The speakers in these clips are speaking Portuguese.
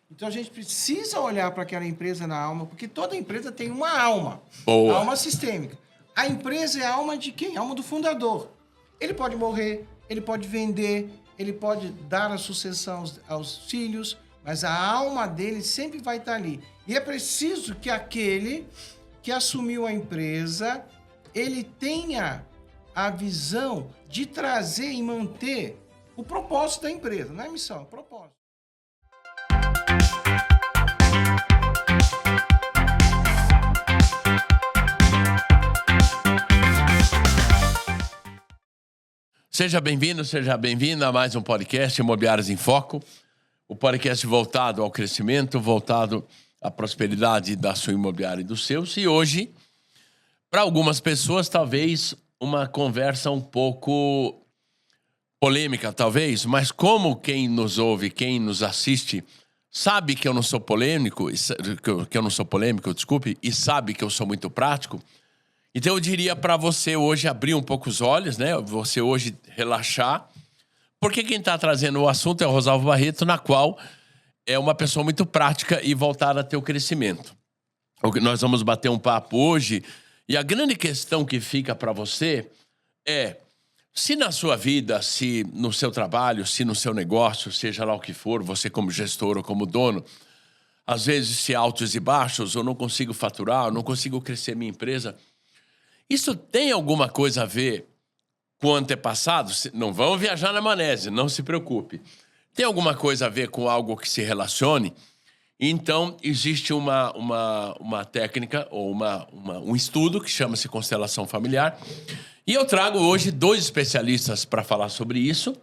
Então, a gente precisa olhar para aquela empresa na alma, porque toda empresa tem uma alma. Boa. Alma sistêmica. A empresa é a alma de quem? A alma do fundador. Ele pode morrer, ele pode vender, ele pode dar a sucessão aos filhos, mas a alma dele sempre vai estar ali. E é preciso que aquele que assumiu a empresa, ele tenha a visão de trazer e manter o propósito da empresa. Não é missão, é propósito. Seja bem-vindo, seja bem-vinda a mais um podcast Imobiliários em Foco. O podcast voltado ao crescimento, voltado à prosperidade da sua imobiliária e dos seus. E hoje, para algumas pessoas, talvez uma conversa um pouco polêmica, talvez. Mas como quem nos ouve, quem nos assiste, sabe que eu não sou polêmico, desculpe, e sabe que eu sou muito prático, então eu diria para você hoje abrir um pouco os olhos, né? Você hoje relaxar, porque quem está trazendo o assunto é o Rosalvo Barreto, na qual é uma pessoa muito prática e voltada a ter o crescimento. Nós vamos bater um papo hoje e a grande questão que fica para você é se na sua vida, se no seu trabalho, se no seu negócio, seja lá o que for, você como gestor ou como dono, às vezes se altos e baixos, eu não consigo faturar, eu não consigo crescer minha empresa. Isso tem alguma coisa a ver com o antepassado? Não vamos viajar na maionese, não se preocupe. Tem alguma coisa a ver com algo que se relacione? Então, existe uma técnica ou um estudo que chama-se constelação familiar. E eu trago hoje 2 especialistas para falar sobre isso.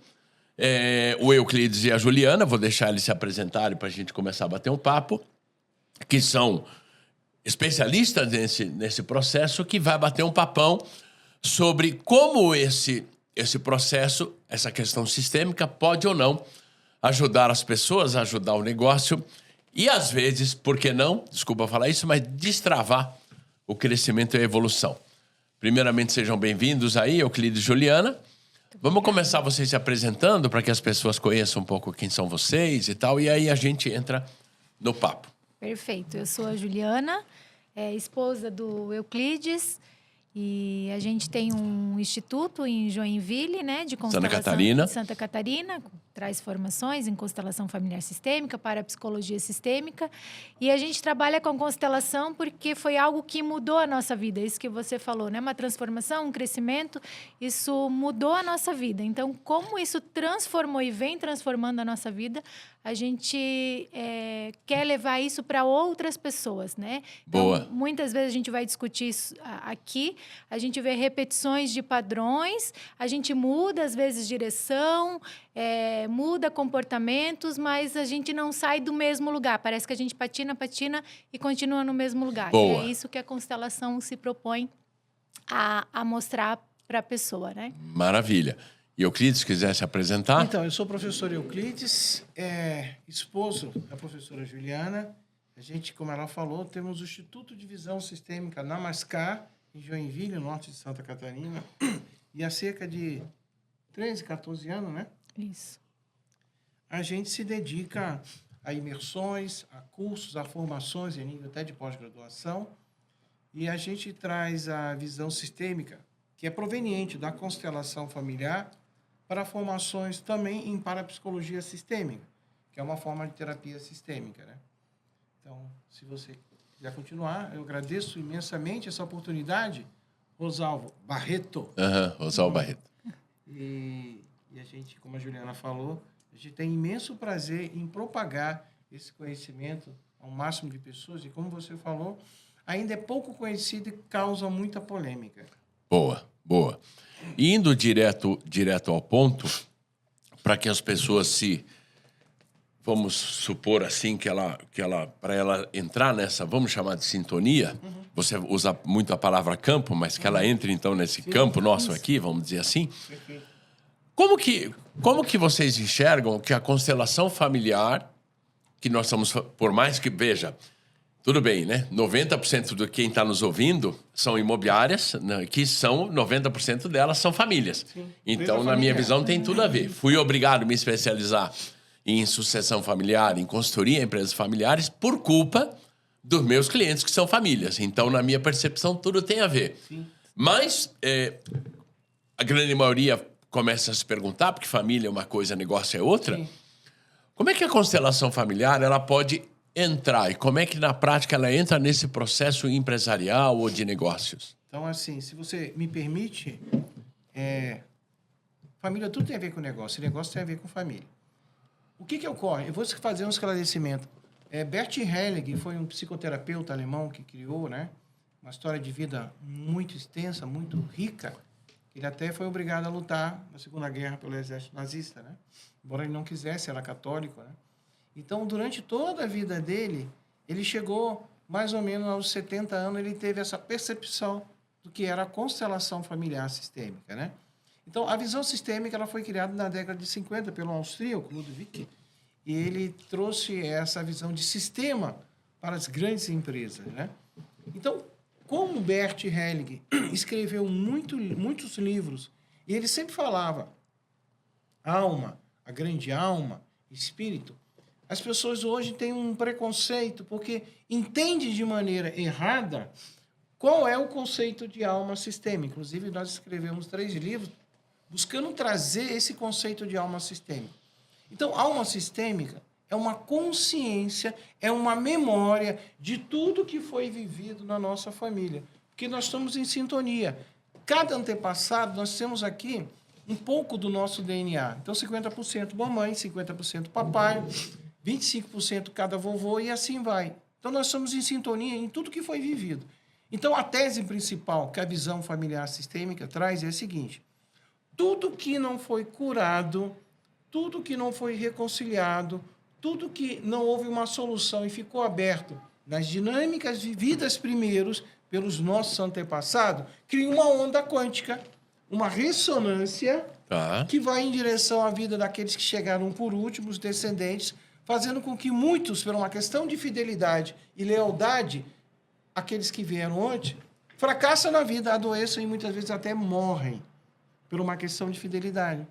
O Euclides e a Juliana, vou deixar eles se apresentarem para a gente começar a bater um papo, que são especialistas nesse processo, que vai bater um papão sobre como esse processo, essa questão sistêmica, pode ou não ajudar as pessoas, ajudar o negócio e, às vezes, por que não, desculpa falar isso, mas destravar o crescimento e a evolução. Primeiramente, sejam bem-vindos aí, Euclides e Juliana. Vamos começar vocês se apresentando para que as pessoas conheçam um pouco quem são vocês e tal, e aí a gente entra no papo. Perfeito. Eu sou a Juliana, esposa do Euclides, e a gente tem um instituto em Joinville, né, de constelação Santa Catarina, traz formações em constelação familiar sistêmica, parapsicologia sistêmica, e a gente trabalha com constelação porque foi algo que mudou a nossa vida, isso que você falou, né, uma transformação, um crescimento, isso mudou a nossa vida. Então, como isso transformou e vem transformando a nossa vida, a gente quer levar isso para outras pessoas, né? Então, boa. Muitas vezes a gente vai discutir isso aqui, a gente vê repetições de padrões, a gente muda, às vezes, direção, muda comportamentos, mas a gente não sai do mesmo lugar. Parece que a gente patina e continua no mesmo lugar. Boa. E é isso que a constelação se propõe a mostrar para a pessoa, né? Maravilha. E Euclides, se quiser se apresentar? Então, eu sou o professor Euclides, esposo da professora Juliana. A gente, como ela falou, temos o Instituto de Visão Sistêmica na Mascar, em Joinville, norte de Santa Catarina. E há cerca de 13, 14 anos, né? Isso. A gente se dedica a imersões, a cursos, a formações em nível até de pós-graduação. E a gente traz a visão sistêmica, que é proveniente da constelação familiar, para formações também em parapsicologia sistêmica, que é uma forma de terapia sistêmica, né? Então, se você quiser continuar, eu agradeço imensamente essa oportunidade, Rosalvo Barreto. Rosalvo Barreto. E a gente, como a Juliana falou, a gente tem imenso prazer em propagar esse conhecimento ao máximo de pessoas. E como você falou, ainda é pouco conhecido e causa muita polêmica. Boa. Indo direto ao ponto, para que as pessoas vamos supor assim, para ela entrar nessa, vamos chamar de sintonia, você usa muito a palavra campo, mas que ela entre então nesse campo nosso aqui, vamos dizer assim. Perfeito. Como que vocês enxergam que a constelação familiar, que nós somos, por mais que, veja, tudo bem, né? 90% de quem está nos ouvindo são imobiliárias, né? Que são 90% delas são famílias. Sim. Então, na minha visão, tem tudo a ver. Fui obrigado a me especializar em sucessão familiar, em consultoria em empresas familiares, por culpa dos meus clientes que são famílias. Então, na minha percepção, tudo tem a ver. Sim. Mas a grande maioria começa a se perguntar, porque família é uma coisa, negócio é outra. Sim. Como é que a constelação familiar ela pode entrar? E como é que, na prática, ela entra nesse processo empresarial ou de negócios? Então, assim, se você me permite, família tudo tem a ver com negócio. Negócio tem a ver com família. O que ocorre? Eu vou fazer um esclarecimento. Bert Helling foi um psicoterapeuta alemão que criou, né, uma história de vida muito extensa, muito rica. Ele até foi obrigado a lutar na Segunda Guerra pelo exército nazista, né? Embora ele não quisesse, era católico, né? Então, durante toda a vida dele, ele chegou mais ou menos aos 70 anos, ele teve essa percepção do que era a constelação familiar sistêmica, né? Então, a visão sistêmica ela foi criada na década de 50 pelo austríaco Ludwig, e ele trouxe essa visão de sistema para as grandes empresas, né? Então, como Bert Helling escreveu muitos livros, e ele sempre falava alma, a grande alma, espírito, as pessoas hoje têm um preconceito porque entendem de maneira errada qual é o conceito de alma sistêmica. Inclusive, nós escrevemos 3 livros buscando trazer esse conceito de alma sistêmica. Então, alma sistêmica é uma consciência, é uma memória de tudo que foi vivido na nossa família. Porque nós estamos em sintonia. Cada antepassado, nós temos aqui um pouco do nosso DNA. Então, 50% mamãe, 50% papai, 25% cada vovô e assim vai. Então, nós estamos em sintonia em tudo que foi vivido. Então, a tese principal que a visão familiar sistêmica traz é a seguinte: tudo que não foi curado, tudo que não foi reconciliado, tudo que não houve uma solução e ficou aberto nas dinâmicas vividas primeiros pelos nossos antepassados, cria uma onda quântica, uma ressonância que vai em direção à vida daqueles que chegaram por último, os descendentes, fazendo com que muitos, por uma questão de fidelidade e lealdade, aqueles que vieram antes, fracassam na vida, adoeçam e muitas vezes até morrem por uma questão de fidelidade.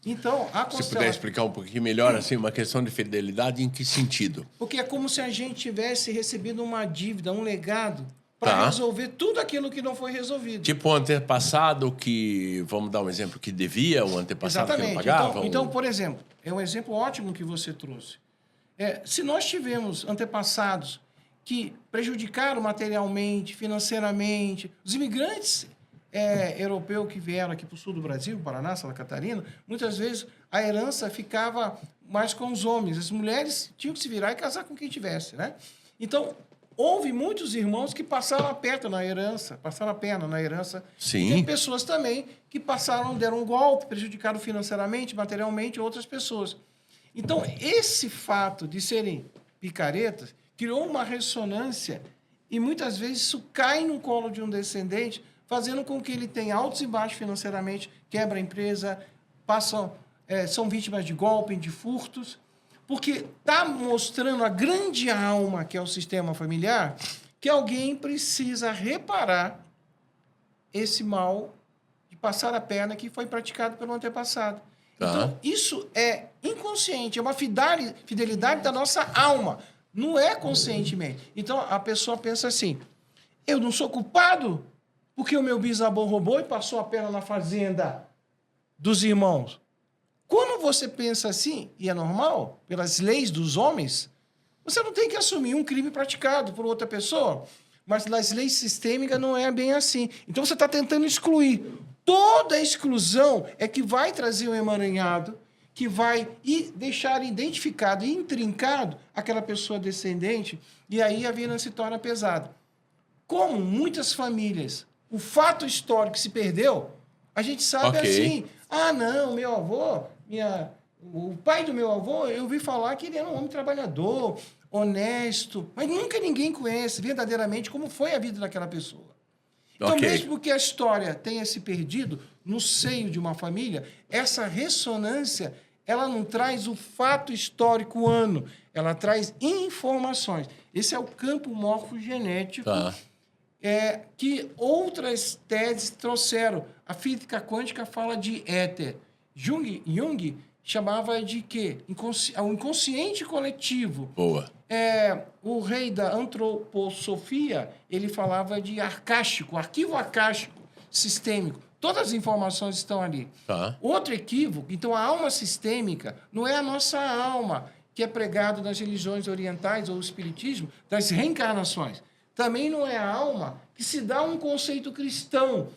Então, Se puder explicar um pouquinho melhor, assim, uma questão de fidelidade, em que sentido? Porque é como se a gente tivesse recebido uma dívida, um legado, para resolver tudo aquilo que não foi resolvido. Tipo o antepassado que, vamos dar um exemplo, que devia, o antepassado que não pagava? Então, por exemplo, é um exemplo ótimo que você trouxe. Se nós tivemos antepassados que prejudicaram materialmente, financeiramente, os imigrantes europeus que vieram aqui para o sul do Brasil, Paraná, Santa Catarina, muitas vezes a herança ficava mais com os homens. As mulheres tinham que se virar e casar com quem tivesse, né? Então, houve muitos irmãos que passaram a perna na herança, Sim. Tem pessoas também que deram um golpe, prejudicaram financeiramente, materialmente outras pessoas. Então, esse fato de serem picaretas criou uma ressonância e muitas vezes isso cai no colo de um descendente, fazendo com que ele tenha altos e baixos financeiramente, quebra a empresa, são vítimas de golpe, de furtos, porque está mostrando a grande alma, que é o sistema familiar, que alguém precisa reparar esse mal de passar a perna que foi praticado pelo antepassado. Então, isso é inconsciente, é uma fidelidade da nossa alma, não é conscientemente. Então, a pessoa pensa assim: eu não sou culpado porque o meu bisavô roubou e passou a perna na fazenda dos irmãos. Quando você pensa assim, e é normal, pelas leis dos homens, você não tem que assumir um crime praticado por outra pessoa, mas nas leis sistêmicas não é bem assim. Então, você está tentando excluir. Toda exclusão é que vai trazer um emaranhado, que vai deixar identificado e intrincado aquela pessoa descendente, e aí a vida se torna pesada. Como muitas famílias, o fato histórico se perdeu, a gente sabe assim: não, meu avô, o pai do meu avô, eu ouvi falar que ele era um homem trabalhador, honesto, mas nunca ninguém conhece verdadeiramente como foi a vida daquela pessoa. Então, mesmo que a história tenha se perdido no seio de uma família, essa ressonância, ela não traz o fato histórico ela traz informações. Esse é o campo morfogenético que outras teses trouxeram. A física quântica fala de éter. Jung chamava de quê? O inconsciente coletivo. Boa. O rei da antroposofia, ele falava de arcástico, arquivo arcástico sistêmico. Todas as informações estão ali. Tá. Outro equívoco, então a alma sistêmica não é a nossa alma que é pregado nas religiões orientais ou o espiritismo das reencarnações. Também não é a alma que se dá um conceito cristão,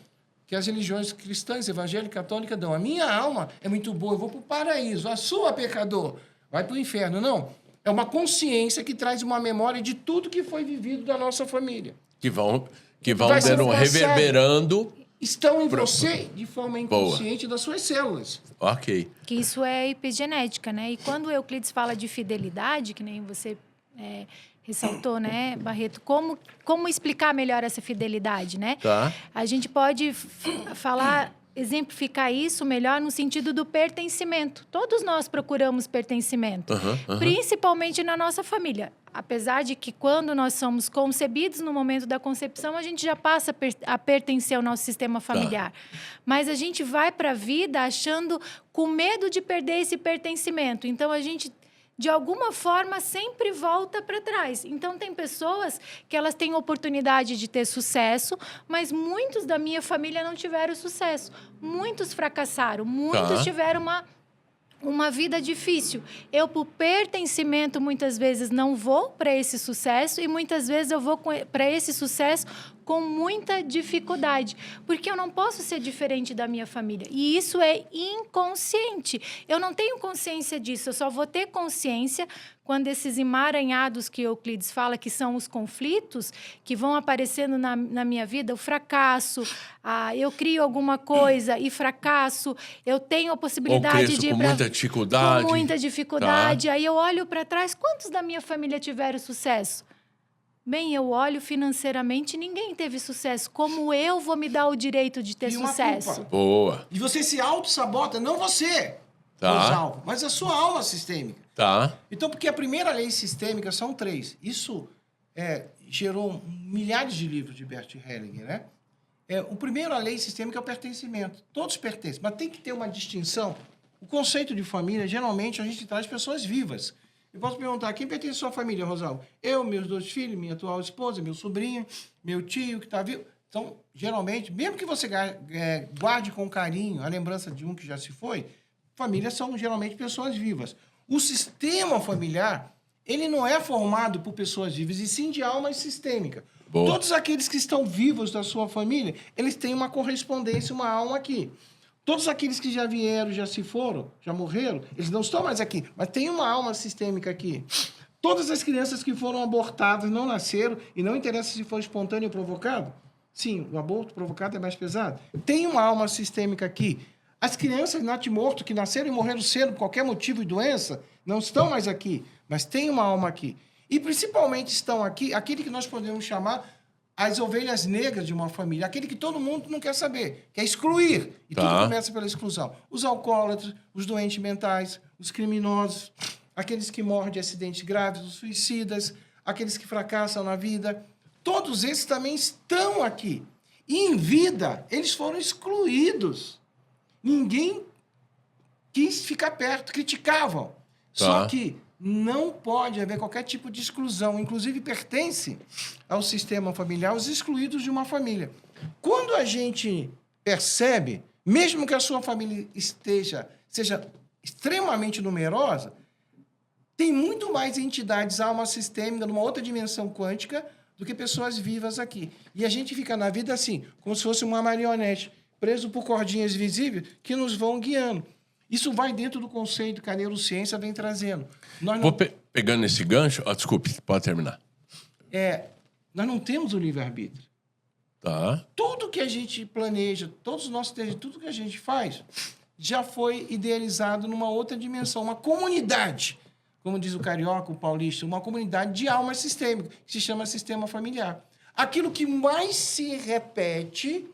que as religiões cristãs, evangélica, católica dão. A minha alma é muito boa, eu vou para o paraíso. A sua, pecador, vai para o inferno. Não. É uma consciência que traz uma memória de tudo que foi vivido da nossa família. Que vão reverberando. Estão em você de forma inconsciente das suas células. Ok. Que isso é epigenética, né? E quando o Euclides fala de fidelidade, que nem você ressaltou, né, Barreto? Como explicar melhor essa fidelidade, né? Tá. A gente pode exemplificar isso melhor no sentido do pertencimento. Todos nós procuramos pertencimento, principalmente na nossa família. Apesar de que quando nós somos concebidos, no momento da concepção, a gente já passa a pertencer ao nosso sistema familiar. Mas a gente vai para a vida achando com medo de perder esse pertencimento. Então, a gente, de alguma forma, sempre volta para trás. Então, tem pessoas que elas têm oportunidade de ter sucesso, mas muitos da minha família não tiveram sucesso. Muitos fracassaram, muitos tiveram uma vida difícil. Eu, por pertencimento, muitas vezes não vou para esse sucesso e muitas vezes eu vou para esse sucesso com muita dificuldade, porque eu não posso ser diferente da minha família. E isso é inconsciente. Eu não tenho consciência disso, eu só vou ter consciência quando esses emaranhados que Euclides fala, que são os conflitos, que vão aparecendo na minha vida, o fracasso, eu crio alguma coisa e fracasso, eu tenho a possibilidade de ir com muita dificuldade. Com muita dificuldade. Aí eu olho para trás, quantos da minha família tiveram sucesso? Bem, eu olho financeiramente, ninguém teve sucesso. Como eu vou me dar o direito de ter sucesso? Culpa. Boa. E você se auto-sabota, não você, Rosalvo, mas a sua alma sistêmica. Tá. Então, porque a primeira lei sistêmica são 3. Isso gerou milhares de livros de Bert Hellinger, né? O primeiro, a lei sistêmica, é o pertencimento. Todos pertencem, mas tem que ter uma distinção. O conceito de família, geralmente, a gente traz pessoas vivas. Eu posso perguntar, quem pertence à sua família, Rosalvo? Eu, meus 2 filhos, minha atual esposa, meu sobrinho, meu tio que está vivo. Então, geralmente, mesmo que você guarde com carinho a lembrança de um que já se foi, famílias são geralmente pessoas vivas. O sistema familiar, ele não é formado por pessoas vivas, e sim de alma sistêmica. Boa. Todos aqueles que estão vivos da sua família, eles têm uma correspondência, uma alma aqui. Todos aqueles que já vieram, já se foram, já morreram, eles não estão mais aqui, mas tem uma alma sistêmica aqui. Todas as crianças que foram abortadas não nasceram, e não interessa se foi espontâneo ou provocado. Sim, o aborto provocado é mais pesado. Tem uma alma sistêmica aqui. As crianças natimorto que nasceram e morreram cedo por qualquer motivo e doença, não estão mais aqui, mas tem uma alma aqui. E principalmente estão aqui aquele que nós podemos chamar as ovelhas negras de uma família, aquele que todo mundo não quer saber, quer excluir. E tudo começa pela exclusão. Os alcoólatras, os doentes mentais, os criminosos, aqueles que morrem de acidentes graves, os suicidas, aqueles que fracassam na vida. Todos esses também estão aqui. E em vida, eles foram excluídos. Ninguém quis ficar perto, criticavam. Só que não pode haver qualquer tipo de exclusão. Inclusive, pertence ao sistema familiar os excluídos de uma família. Quando a gente percebe, mesmo que a sua família seja extremamente numerosa, tem muito mais entidades, alma sistêmica, numa outra dimensão quântica, do que pessoas vivas aqui. E a gente fica na vida assim, como se fosse uma marionete, preso por cordinhas visíveis que nos vão guiando. Isso vai dentro do conceito que a neurociência vem trazendo. Pegando esse gancho... desculpe, pode terminar. Nós não temos o livre-arbítrio. Tá. Tudo que a gente planeja, todos os nossos desejos, tudo que a gente faz, já foi idealizado numa outra dimensão, uma comunidade, como diz o carioca, o paulista, uma comunidade de alma sistêmica, que se chama sistema familiar. Aquilo que mais se repete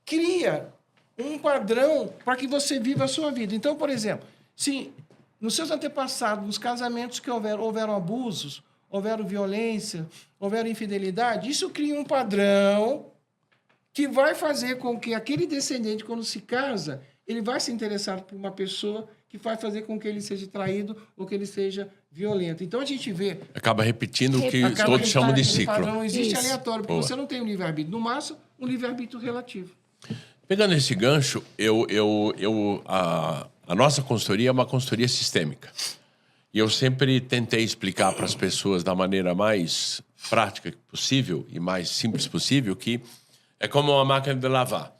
cria um padrão para que você viva a sua vida. Então, por exemplo, se nos seus antepassados, nos casamentos que houveram abusos, houveram violência, houveram infidelidade, isso cria um padrão que vai fazer com que aquele descendente, quando se casa, ele vai se interessar por uma pessoa que vai fazer com que ele seja traído ou que ele seja violento. Então, a gente vê... Acaba repetindo o que todos chamam de ciclo. Não existe Isso. aleatório, porque você não tem um livre-arbítrio. No máximo, um livre-arbítrio relativo. Pegando esse gancho, a nossa consultoria é uma consultoria sistêmica. E eu sempre tentei explicar para as pessoas da maneira mais prática possível e mais simples possível que é como uma máquina de lavar.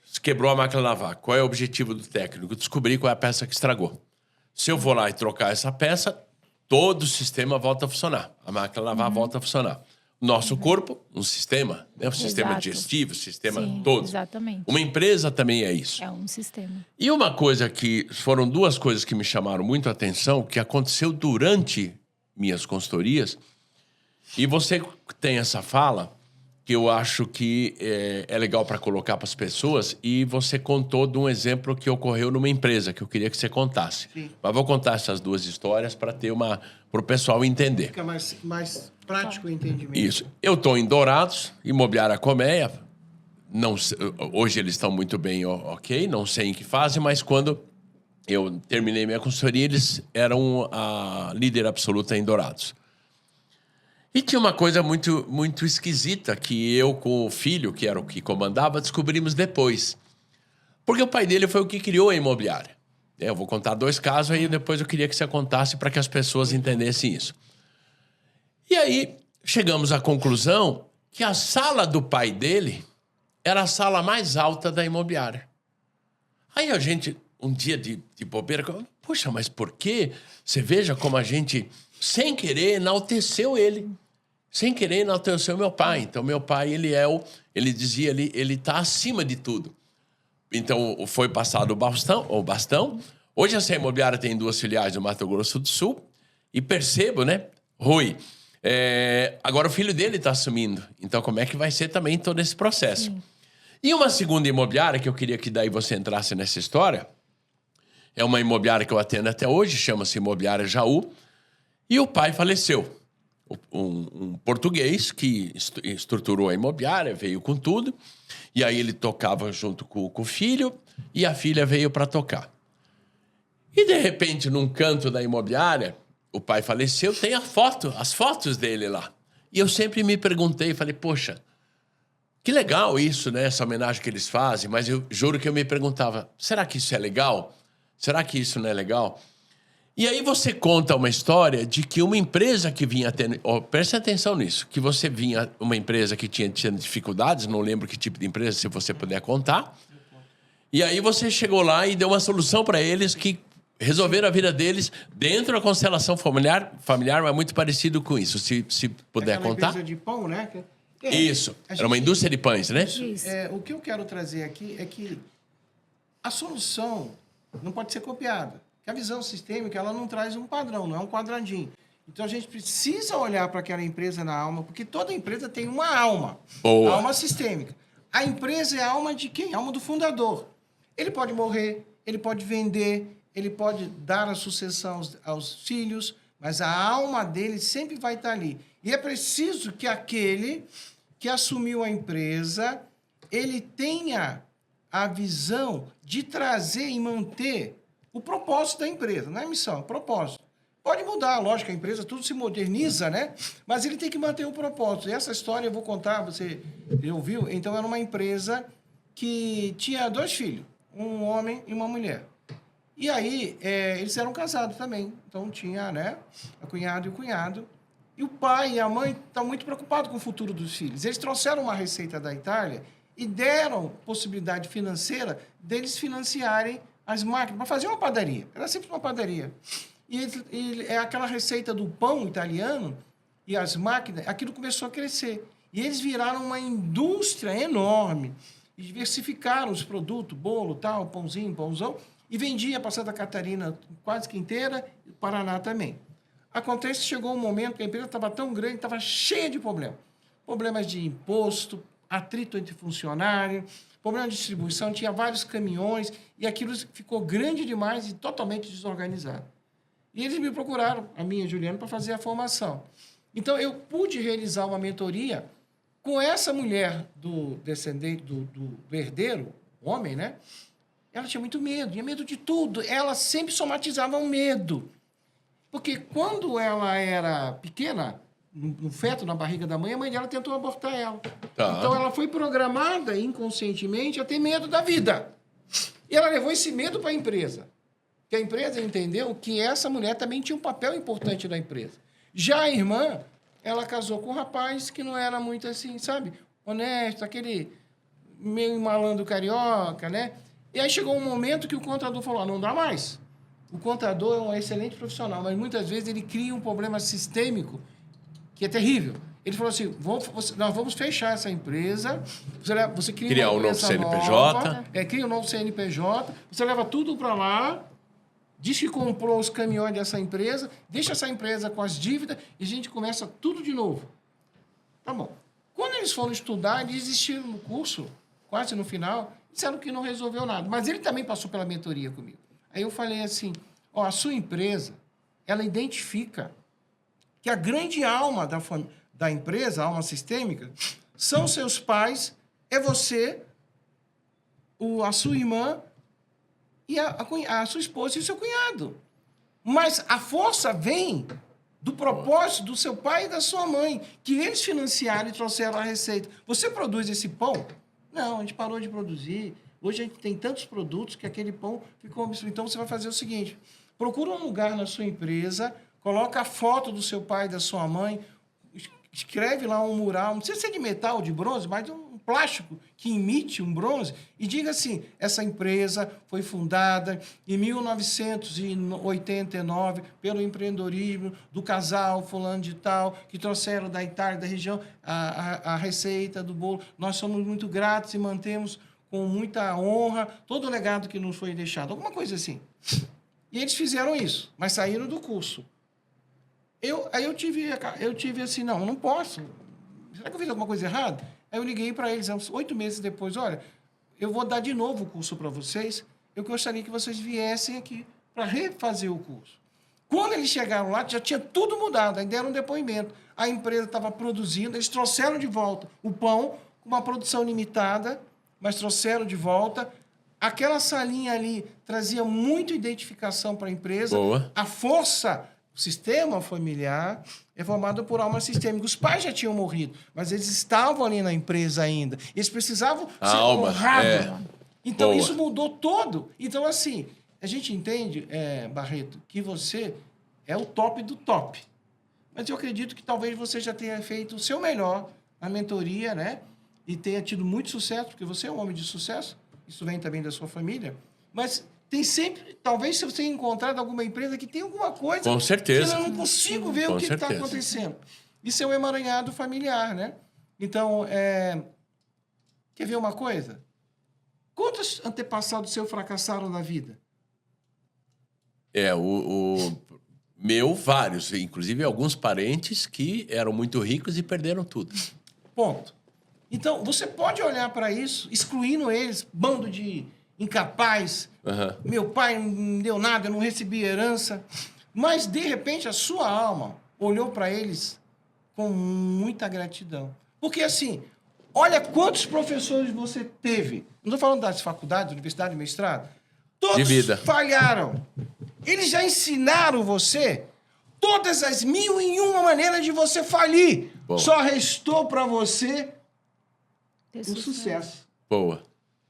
Se quebrou a máquina de lavar, qual é o objetivo do técnico? Descobrir qual é a peça que estragou. Se eu vou lá e trocar essa peça, todo o sistema volta a funcionar. A máquina de lavar volta a funcionar. Nosso corpo, um sistema, né? Um sistema digestivo, sistema todo. Exatamente. Uma empresa também é isso. É um sistema. E uma coisa foram duas coisas que me chamaram muito a atenção, que aconteceu durante minhas consultorias, e você tem essa fala que eu acho que é legal para colocar para as pessoas, e você contou de um exemplo que ocorreu numa empresa, que eu queria que você contasse. Sim. Mas vou contar essas duas histórias para o pessoal entender. Fica mais prático o entendimento. Isso. Eu estou em Dourados, Imobiliária Colmeia. Não, hoje eles estão muito bem, ok, não sei em que fase, mas quando eu terminei minha consultoria, eles eram a líder absoluta em Dourados. E tinha uma coisa muito, muito esquisita que eu com o filho, que era o que comandava, descobrimos depois. Porque o pai dele foi o que criou a imobiliária. Eu vou contar dois casos aí, depois eu queria que você contasse para que as pessoas entendessem isso. E aí chegamos à conclusão que a sala do pai dele era a sala mais alta da imobiliária. Aí a gente, um dia de bobeira, puxa, mas por quê? Você veja como a gente, sem querer, enalteceu ele. Sem querer, enalteceu meu pai. Então, meu pai, ele dizia, ele está acima de tudo. Então, foi passado o bastão. Hoje, essa imobiliária tem 2 filiais no Mato Grosso do Sul. E percebo, né, Rui, agora o filho dele está assumindo. Então, como é que vai ser também todo esse processo? Sim. E uma segunda imobiliária, que eu queria que daí você entrasse nessa história, é uma imobiliária que eu atendo até hoje, chama-se Imobiliária Jaú, e o pai faleceu. Um português que estruturou a imobiliária, veio com tudo, e aí ele tocava junto com o filho, e a filha veio para tocar. E, de repente, num canto da imobiliária, o pai faleceu, tem as fotos dele lá. E eu sempre me perguntei, falei, poxa, que legal isso, né? Essa homenagem que eles fazem, mas eu juro que eu me perguntava, será que isso é legal? Será que isso não é legal? E aí você conta uma história de que uma empresa que vinha tendo... preste atenção nisso, que você vinha, uma empresa que tinha dificuldades, não lembro que tipo de empresa, se você puder contar. E aí você chegou lá e deu uma solução para eles que resolveram a vida deles dentro da constelação familiar, mas muito parecido com isso, se puder contar. Empresa de pão, né? Isso, era uma indústria de pães, né? Isso. O que eu quero trazer aqui é que a solução não pode ser copiada. A visão sistêmica, ela não traz um padrão, não é um quadradinho. Então, a gente precisa olhar para aquela empresa na alma, porque toda empresa tem uma alma. Boa. Alma sistêmica. A empresa é a alma de quem? A alma do fundador. Ele pode morrer, ele pode vender, ele pode dar a sucessão aos filhos, mas a alma dele sempre vai estar ali. E é preciso que aquele que assumiu a empresa, ele tenha a visão de trazer e manter o propósito da empresa, não é missão, é propósito. Pode mudar, lógico, a empresa tudo se moderniza, né? Mas ele tem que manter o propósito. E essa história eu vou contar, você ouviu? Então, era uma empresa que tinha 2 filhos, um homem e uma mulher. E aí, eles eram casados também. Então, tinha, né, a cunhada e o cunhado. E o pai e a mãe estão muito preocupados com o futuro dos filhos. Eles trouxeram uma receita da Itália e deram possibilidade financeira deles financiarem as máquinas para fazer uma padaria. Era simples uma padaria. E é aquela receita do pão italiano e as máquinas, aquilo começou a crescer. E eles viraram uma indústria enorme. E diversificaram os produtos, bolo, tal, pãozinho, pãozão, e vendia para Santa Catarina quase que inteira, e Paraná também. Acontece que chegou um momento que a empresa estava tão grande, estava cheia de problemas. Problemas de imposto, atrito entre funcionários, problema de distribuição, tinha vários caminhões, e aquilo ficou grande demais e totalmente desorganizado. E eles me procuraram, a minha e a Juliana, para fazer a formação. Então, eu pude realizar uma mentoria com essa mulher do descendente, do herdeiro, homem, né? ela tinha muito medo, tinha medo de tudo. Ela sempre somatizava o medo. Porque quando ela era pequena, no feto, na barriga da mãe, a mãe dela tentou abortar ela. Tá. Então, ela foi programada inconscientemente a ter medo da vida. E ela levou esse medo para a empresa. Que a empresa entendeu que essa mulher também tinha um papel importante na empresa. Já a irmã, ela casou com um rapaz que não era muito assim, sabe? Honesto, aquele meio malandro carioca, né? E aí chegou um momento que o contador falou, não dá mais. O contador é um excelente profissional, mas muitas vezes ele cria um problema sistêmico que é terrível. Ele falou assim, nós vamos fechar essa empresa, você cria um novo CNPJ. Cria um novo CNPJ, você leva tudo para lá, diz que comprou os caminhões dessa empresa, deixa essa empresa com as dívidas e a gente começa tudo de novo. Tá bom. Quando eles foram estudar, eles desistiram no curso, quase no final, disseram que não resolveu nada. Mas ele também passou pela mentoria comigo. Aí eu falei assim, a sua empresa, ela identifica que a grande alma da empresa, a alma sistêmica, são seus pais, é você, a sua irmã e a sua esposa e o seu cunhado. Mas a força vem do propósito do seu pai e da sua mãe, que eles financiaram e trouxeram a receita. Você produz esse pão? Não, a gente parou de produzir. Hoje a gente tem tantos produtos que aquele pão ficou obsoleto. Então, você vai fazer o seguinte, procura um lugar na sua empresa, coloca a foto do seu pai e da sua mãe, escreve lá um mural, não precisa ser de metal ou de bronze, mas de um plástico que imite um bronze, e diga assim, essa empresa foi fundada em 1989 pelo empreendedorismo do casal fulano de tal, que trouxeram da Itália, da região, a receita do bolo. Nós somos muito gratos e mantemos com muita honra todo o legado que nos foi deixado. Alguma coisa assim. E eles fizeram isso, mas saíram do curso. Aí eu tive assim, não posso. Será que eu fiz alguma coisa errada? Aí eu liguei para eles, 8 meses depois, olha, eu vou dar de novo o curso para vocês, eu gostaria que vocês viessem aqui para refazer o curso. Quando eles chegaram lá, já tinha tudo mudado, aí deram um depoimento. A empresa estava produzindo, eles trouxeram de volta o pão, com uma produção limitada, mas trouxeram de volta. Aquela salinha ali trazia muita identificação para a empresa. Boa. A força... O sistema familiar é formado por alma sistêmica. Os pais já tinham morrido, mas eles estavam ali na empresa ainda. Eles precisavam ser honrados. Então, isso mudou todo. Então, assim, a gente entende, Barreto, que você é o top do top. Mas eu acredito que talvez você já tenha feito o seu melhor na mentoria, né? E tenha tido muito sucesso, porque você é um homem de sucesso. Isso vem também da sua família. Mas... tem sempre, talvez se você encontrar alguma empresa que tem alguma coisa... Com certeza. Que eu não consigo ver o que está acontecendo. Isso é um emaranhado familiar, né? Então, quer ver uma coisa? Quantos antepassados seus fracassaram na vida? Vários. Inclusive, alguns parentes que eram muito ricos e perderam tudo. Ponto. Então, você pode olhar para isso, excluindo eles, bando de... incapaz, meu pai não deu nada, eu não recebi herança. Mas, de repente, a sua alma olhou para eles com muita gratidão. Porque, assim, olha quantos professores você teve. Não estou falando das faculdades, universidade, mestrado. Todos falharam. Eles já ensinaram você todas as 1001 maneiras de você falir. Boa. Só restou para você o sucesso. Boa.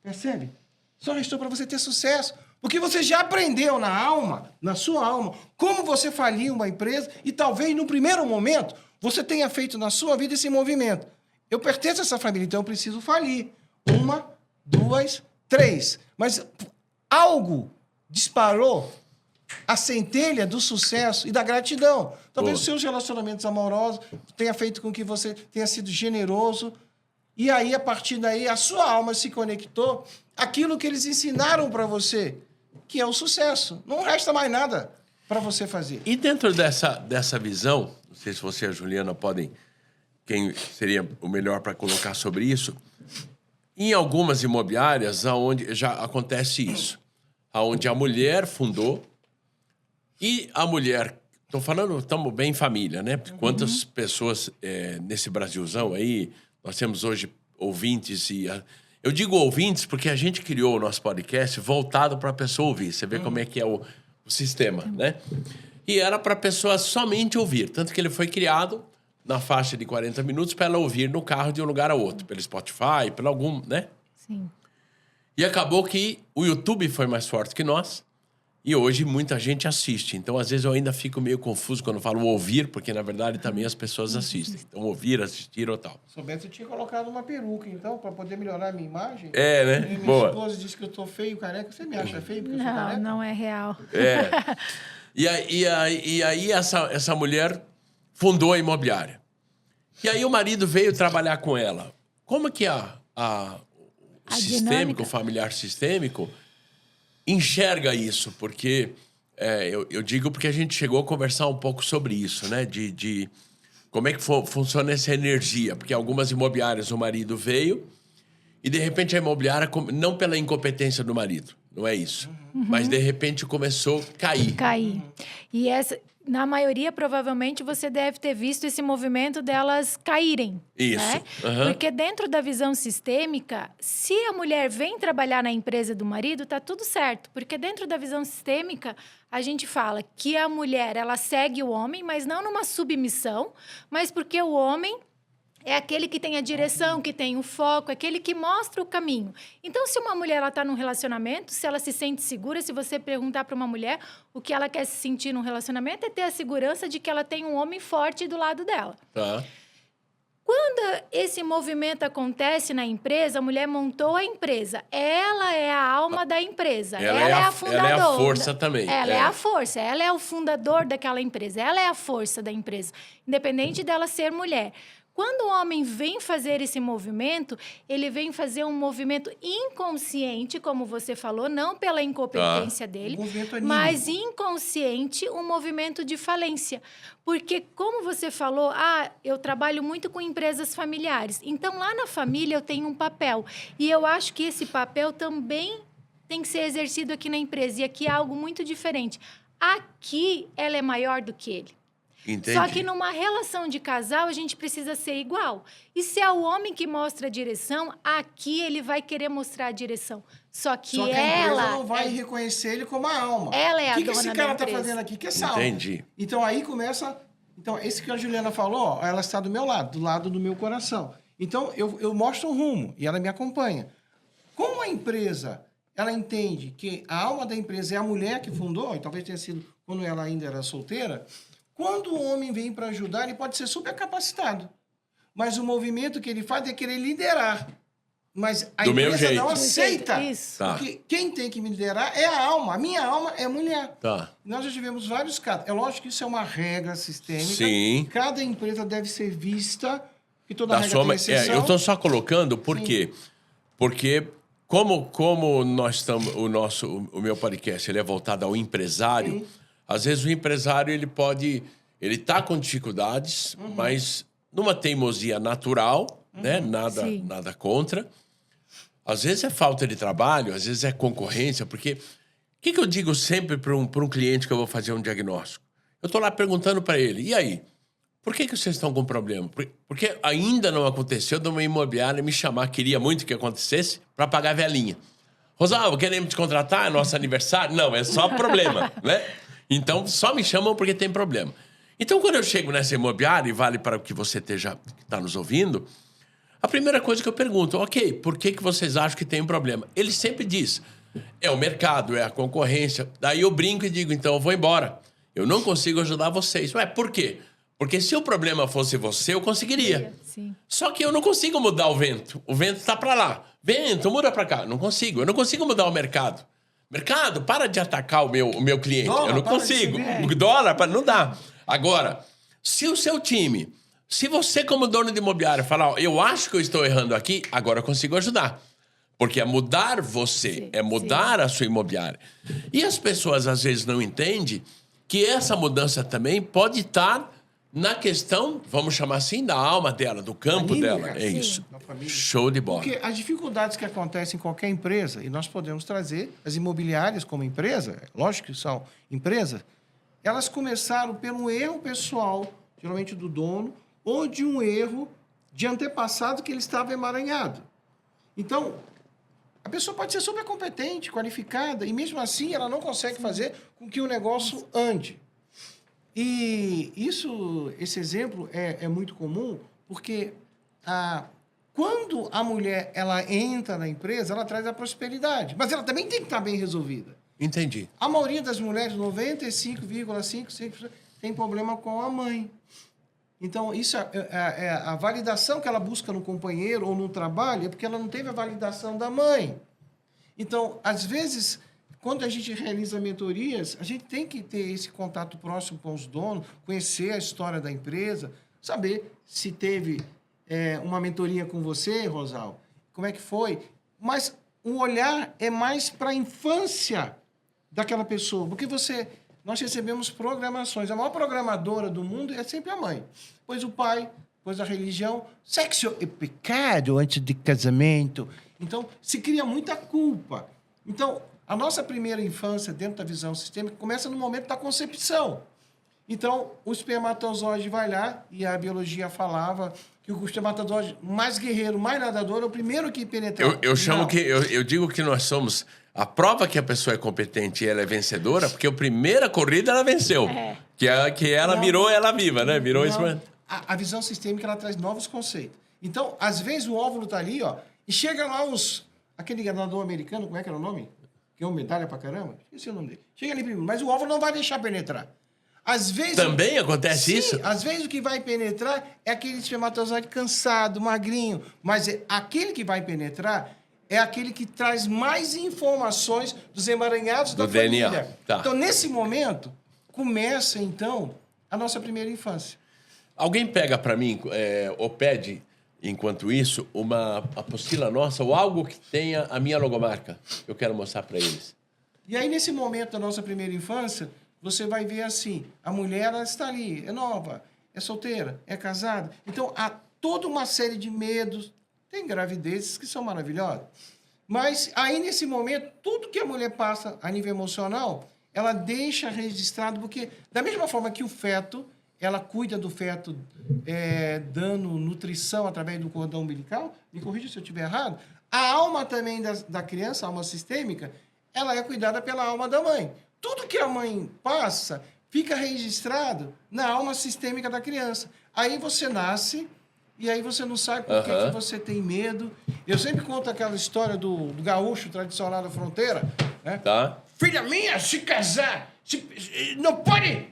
Percebe? Só restou para você ter sucesso. Porque você já aprendeu na sua alma, como você falia uma empresa e talvez, no primeiro momento, você tenha feito na sua vida esse movimento. Eu pertenço a essa família, então eu preciso falir. 1, 2, 3. Mas algo disparou a centelha do sucesso e da gratidão. Talvez os seus relacionamentos amorosos tenham feito com que você tenha sido generoso. E aí, a partir daí, a sua alma se conectou àquilo que eles ensinaram para você, que é o sucesso. Não resta mais nada para você fazer. E dentro dessa visão, não sei se você e a Juliana podem... Quem seria o melhor para colocar sobre isso? Em algumas imobiliárias, onde já acontece isso. Onde a mulher fundou e a mulher... Estou falando, estamos bem em família, né? Quantas pessoas nesse Brasilzão aí... Nós temos hoje ouvintes Eu digo ouvintes porque a gente criou o nosso podcast voltado para a pessoa ouvir. Você vê como é que é o sistema, né? E era para a pessoa somente ouvir. Tanto que ele foi criado na faixa de 40 minutos para ela ouvir no carro de um lugar a outro. Pelo Spotify, pelo algum, né? Sim. E acabou que o YouTube foi mais forte que nós. E hoje muita gente assiste. Então, às vezes, eu ainda fico meio confuso quando falo ouvir, porque, na verdade, também as pessoas assistem. Então, ouvir, assistir ou tal. Se soubesse, eu tinha colocado uma peruca, então, para poder melhorar a minha imagem. É, né? Minha Boa. esposa disse que eu tô feio, careca. Você me acha feio porque eu sou careca? Não é real. É. E aí essa mulher fundou a imobiliária. E aí o marido veio trabalhar com ela. Como que o sistêmico, dinâmica. o familiar sistêmico, enxerga isso? Porque eu digo porque a gente chegou a conversar um pouco sobre isso, né? De como é que funciona essa energia. Porque algumas imobiliárias o marido veio e, de repente, a imobiliária, não pela incompetência do marido, não é isso. Mas, de repente, começou a cair. E na maioria, provavelmente, você deve ter visto esse movimento delas caírem. Isso. Né? Porque dentro da visão sistêmica, se a mulher vem trabalhar na empresa do marido, tá tudo certo. Porque dentro da visão sistêmica, a gente fala que a mulher, ela segue o homem, mas não numa submissão, mas porque o homem é aquele que tem a direção, que tem o foco, aquele que mostra o caminho. Então, se uma mulher está num relacionamento, se ela se sente segura, se você perguntar para uma mulher o que ela quer se sentir num relacionamento, é ter a segurança de que ela tem um homem forte do lado dela. Tá. Quando esse movimento acontece na empresa, a mulher montou a empresa. Ela é a alma da empresa. Ela é a fundadora. Ela é a força também. Ela é a força. Ela é o fundador daquela empresa. Ela é a força da empresa, independente dela ser mulher. Quando o homem vem fazer esse movimento, ele vem fazer um movimento inconsciente, como você falou, não pela incompetência dele, mas inconsciente, um movimento de falência. Porque, como você falou, eu trabalho muito com empresas familiares. Então, lá na família, eu tenho um papel. E eu acho que esse papel também tem que ser exercido aqui na empresa. E aqui é algo muito diferente. Aqui, ela é maior do que ele. Entendi. Só que numa relação de casal, a gente precisa ser igual. E se é o homem que mostra a direção, aqui ele vai querer mostrar a direção. Só que a empresa ela não vai reconhecer ele como a alma. Ela é a dona da empresa. O que esse cara está fazendo aqui? Que é essa alma? Entendi. Então, aí começa... Então, esse que a Juliana falou, ela está do meu lado, do lado do meu coração. Então, eu mostro o rumo e ela me acompanha. Como a empresa, ela entende que a alma da empresa é a mulher que fundou, e talvez tenha sido quando ela ainda era solteira... Quando o homem vem para ajudar, ele pode ser super capacitado. Mas o movimento que ele faz é querer liderar. Mas a empresa não aceita. Isso. Porque quem tem que me liderar é a alma. A minha alma é a mulher. Tá. Nós já tivemos vários casos. É lógico que isso é uma regra sistêmica. Sim. Cada empresa deve ser vista, que toda regra tem exceção. Eu estou só colocando por quê? Porque como nós estamos, o meu podcast ele é voltado ao empresário. Às vezes o empresário ele tá com dificuldades, mas numa teimosia natural, né? Nada contra. Às vezes é falta de trabalho, às vezes é concorrência, porque o que eu digo sempre para um cliente que eu vou fazer um diagnóstico? Eu estou lá perguntando para ele, e aí? Por que vocês estão com problema? Porque ainda não aconteceu de uma imobiliária me chamar, queria muito que acontecesse, para pagar a velhinha. Rosalvo, queremos te contratar, é nosso aniversário? Não, é só problema, né? Então, só me chamam porque tem problema. Então, quando eu chego nessa imobiliária, e vale para o que você está nos ouvindo, a primeira coisa que eu pergunto, ok, por que vocês acham que tem um problema? Ele sempre diz, é o mercado, é a concorrência. Daí eu brinco e digo, então eu vou embora. Eu não consigo ajudar vocês. Ué, por quê? Porque se o problema fosse você, eu conseguiria. Sim. Só que eu não consigo mudar o vento. O vento está para lá. Vento, muda para cá. Não consigo. Eu não consigo mudar o mercado. Mercado, para de atacar o meu cliente. Dólar, eu não consigo. Dólar, não dá. Agora, se o seu time, se você como dono de imobiliário falar, eu acho que eu estou errando aqui, agora eu consigo ajudar. Porque é mudar você, é mudar a sua imobiliária. E as pessoas às vezes não entendem que essa mudança também pode estar na questão, vamos chamar assim, da alma dela, do campo dela. É isso. Show de bola. Porque as dificuldades que acontecem em qualquer empresa, e nós podemos trazer as imobiliárias como empresa, lógico que são empresas, elas começaram pelo erro pessoal, geralmente do dono, ou de um erro de antepassado que ele estava emaranhado. Então, a pessoa pode ser super competente, qualificada, e mesmo assim ela não consegue fazer com que o negócio ande. E esse exemplo é muito comum, porque quando a mulher ela entra na empresa, ela traz a prosperidade, mas ela também tem que estar bem resolvida. Entendi. A maioria das mulheres, 95,5%, tem problema com a mãe. Então, isso é a validação que ela busca no companheiro ou no trabalho, é porque ela não teve a validação da mãe. Então, às vezes, quando a gente realiza mentorias, a gente tem que ter esse contato próximo com os donos, conhecer a história da empresa, saber se teve uma mentoria com você, Rosal, como é que foi. Mas o olhar é mais para a infância daquela pessoa, porque nós recebemos programações. A maior programadora do mundo é sempre a mãe. Depois o pai, depois a religião. Sexo é pecado antes de casamento. Então, se cria muita culpa. Então, a nossa primeira infância, dentro da visão sistêmica, começa no momento da concepção. Então, o espermatozoide vai lá, e a biologia falava que o espermatozoide mais guerreiro, mais nadador, é o primeiro que penetra. Eu digo que nós somos a prova que a pessoa é competente e ela é vencedora, porque a primeira corrida ela venceu. Que ela virou ela viva, né? Virou isso. A visão sistêmica ela traz novos conceitos. Então, às vezes, o óvulo está ali, ó, e chega lá aquele nadador americano, como é que era o nome? Que é uma medalha pra caramba? Esqueci o nome dele. Chega ali primeiro, mas o óvulo não vai deixar penetrar. Às vezes, também acontece isso? Sim, às vezes o que vai penetrar é aquele espermatozoide cansado, magrinho. Mas aquele que vai penetrar é aquele que traz mais informações dos emaranhados da família. DNA. Tá. Então, nesse momento, começa, então, a nossa primeira infância. Alguém pega para mim, ou pede, enquanto isso, uma apostila nossa ou algo que tenha a minha logomarca. Eu quero mostrar para eles. E aí, nesse momento da nossa primeira infância, você vai ver assim, a mulher ela está ali, é nova, é solteira, é casada. Então, há toda uma série de medos. Tem gravidezes que são maravilhosas. Mas aí, nesse momento, tudo que a mulher passa a nível emocional, ela deixa registrado, porque da mesma forma que o feto, ela cuida do feto dando nutrição através do cordão umbilical, me corrija se eu estiver errado, a alma também da criança, a alma sistêmica, ela é cuidada pela alma da mãe. Tudo que a mãe passa fica registrado na alma sistêmica da criança. Aí você nasce e aí você não sabe por que você tem medo. Eu sempre conto aquela história do gaúcho tradicional da fronteira. Né? Tá. Filha minha, se casar, não pode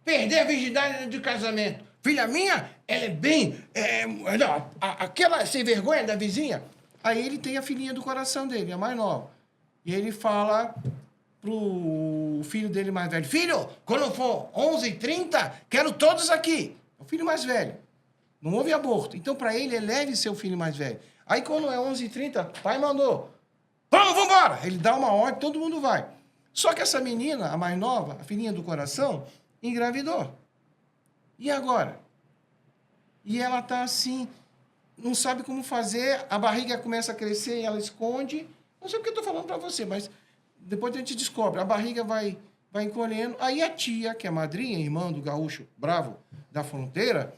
perder a virgindade de casamento. Filha minha, ela é bem... aquela sem vergonha da vizinha. Aí ele tem a filhinha do coração dele, a mais nova. E ele fala pro filho dele mais velho, filho, quando for 11h30, quero todos aqui. É o filho mais velho. Não houve aborto. Então, para ele, eleve seu filho mais velho. Aí, quando é 11h30, pai mandou. Vamos embora! Ele dá uma ordem, todo mundo vai. Só que essa menina, a mais nova, a filhinha do coração, engravidou. E agora? E ela tá assim, não sabe como fazer, a barriga começa a crescer e ela esconde. Não sei o que eu tô falando para você, mas depois a gente descobre. A barriga vai encolhendo. Aí a tia, que é a madrinha, irmã do gaúcho bravo da fronteira,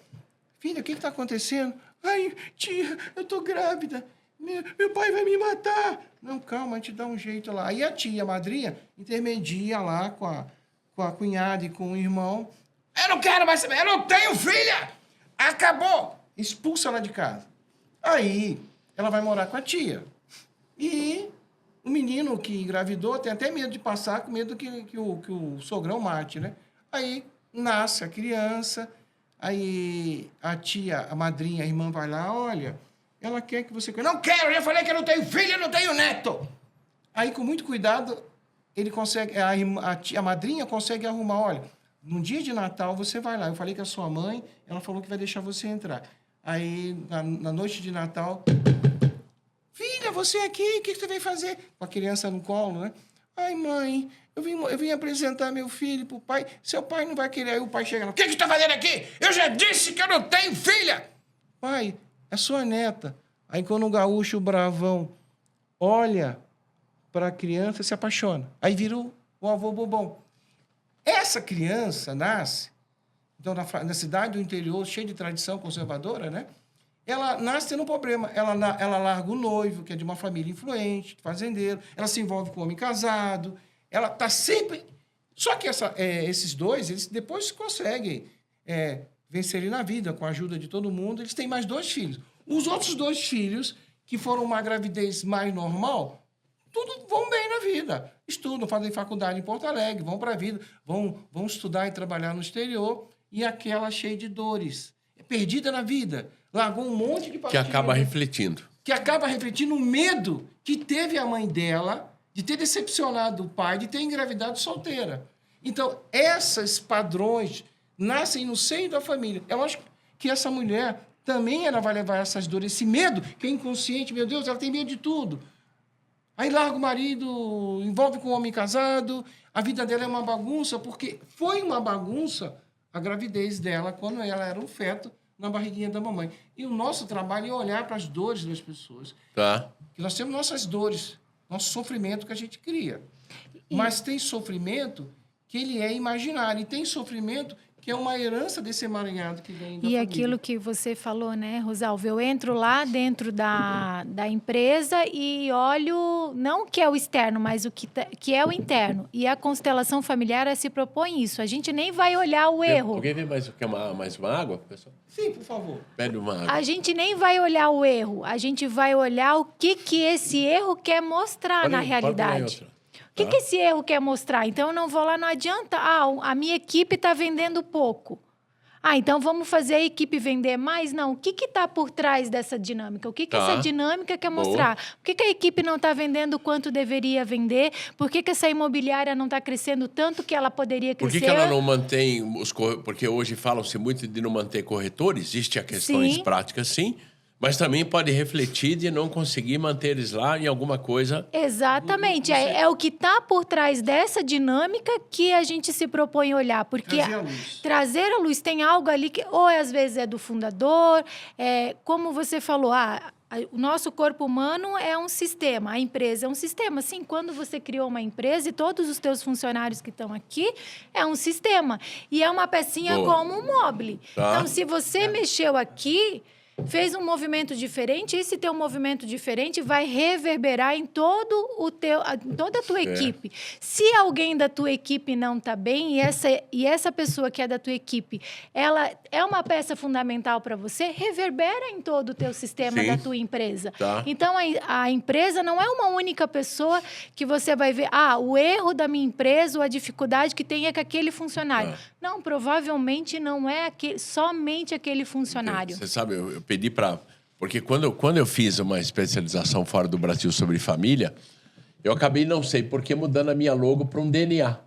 filha, o que está acontecendo? Ai, tia, eu tô grávida. Meu pai vai me matar. Não, calma, a gente dá um jeito lá. Aí a tia, a madrinha, intermedia lá com a cunhada e com o irmão. Eu não quero mais saber, eu não tenho filha! Acabou! Expulsa ela de casa. Aí ela vai morar com a tia. E o menino que engravidou tem até medo de passar, com medo que o sogrão mate, né? Aí nasce a criança, aí a tia, a madrinha, a irmã vai lá, olha, ela quer que você... Não quero, eu já falei que eu não tenho filho, eu não tenho neto. Aí, com muito cuidado, ele consegue, a madrinha consegue arrumar, olha, no dia de Natal você vai lá, eu falei que a sua mãe, ela falou que vai deixar você entrar. Aí, na noite de Natal... Filha, você aqui, o que você veio fazer? Com a criança no colo, né? Ai, mãe, eu vim apresentar meu filho pro pai. Seu pai não vai querer. Aí o pai chega lá. O que você tá fazendo aqui? Eu já disse que eu não tenho filha! Pai, é sua neta. Aí quando o gaúcho bravão olha para a criança, se apaixona. Aí vira o avô bobão. Essa criança nasce, então, na cidade do interior, cheia de tradição conservadora, né? ela nasce tendo um problema. Ela larga o noivo, que é de uma família influente, fazendeiro. Ela se envolve com um homem casado. Ela está sempre... Só que esses dois, eles depois conseguem vencerem na vida, com a ajuda de todo mundo. Eles têm mais 2 filhos. Os outros 2 filhos, que foram uma gravidez mais normal, tudo vão bem na vida. Estudam, fazem faculdade em Porto Alegre, vão para a vida, vão estudar e trabalhar no exterior. E aquela cheia de dores, perdida na vida, largou um monte de que acaba refletindo. Que acaba refletindo o medo que teve a mãe dela de ter decepcionado o pai, de ter engravidado solteira. Então, esses padrões nascem no seio da família. Eu acho que essa mulher também ela vai levar essas dores, esse medo que é inconsciente. Meu Deus, ela tem medo de tudo. Aí larga o marido, envolve com um homem casado, a vida dela é uma bagunça, porque foi uma bagunça a gravidez dela quando ela era um feto na barriguinha da mamãe. E o nosso trabalho é olhar para as dores das pessoas. Tá. Que nós temos nossas dores, nosso sofrimento que a gente cria. Mas tem sofrimento que ele é imaginário. E tem sofrimento que é uma herança desse emaranhado que vem da família. E aquilo que você falou, né, Rosalvo? Eu entro lá dentro da empresa e olho, não o que é o externo, mas o que é o interno. E a constelação familiar se propõe isso. A gente nem vai olhar o erro. Alguém vê mais uma água, pessoal? Sim, por favor. Pede uma água. A gente nem vai olhar o erro. A gente vai olhar o que esse erro quer mostrar na realidade. O que esse erro quer mostrar? Então, eu não vou lá, não adianta. A minha equipe está vendendo pouco. Então vamos fazer a equipe vender mais? Não. O que está por trás dessa dinâmica? O que essa dinâmica quer mostrar? Por que a equipe não está vendendo quanto deveria vender? Por que essa imobiliária não está crescendo tanto que ela poderia crescer? Por que ela não mantém Porque hoje falam-se muito de não manter corretores. Existe a questões práticas, sim. Mas também pode refletir de não conseguir manter eles lá em alguma coisa. Exatamente. É o que está por trás dessa dinâmica que a gente se propõe olhar. Porque trazer a luz tem algo ali que, ou às vezes é do fundador, como você falou, o nosso corpo humano é um sistema, a empresa é um sistema. Sim, quando você criou uma empresa e todos os teus funcionários que estão aqui, é um sistema. E é uma pecinha como um mobile. Então, se você mexeu aqui, fez um movimento diferente, esse teu movimento diferente vai reverberar em toda a tua equipe. Se alguém da tua equipe não está bem e essa pessoa que é da tua equipe, ela é uma peça fundamental para você, reverbera em todo o teu sistema da tua empresa. Então, a empresa não é uma única pessoa que você vai ver, o erro da minha empresa ou a dificuldade que tem é com aquele funcionário. Não, provavelmente não é somente aquele funcionário. Você sabe, eu pedi para... Porque quando eu fiz uma especialização fora do Brasil sobre família, eu acabei, não sei por que, mudando a minha logo para um DNA.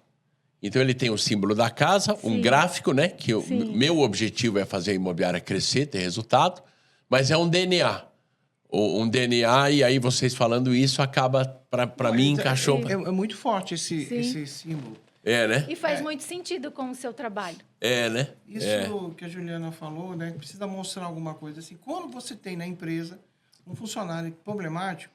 Então, ele tem o símbolo da casa, um gráfico, né? Que meu objetivo é fazer a imobiliária crescer, ter resultado, mas é um DNA. Um DNA, e aí vocês falando isso, acaba, para mim, encaixou... É muito forte esse símbolo. Né? E faz muito sentido com o seu trabalho. Né? Isso que a Juliana falou, né? Precisa mostrar alguma coisa. Assim, quando você tem na empresa um funcionário problemático,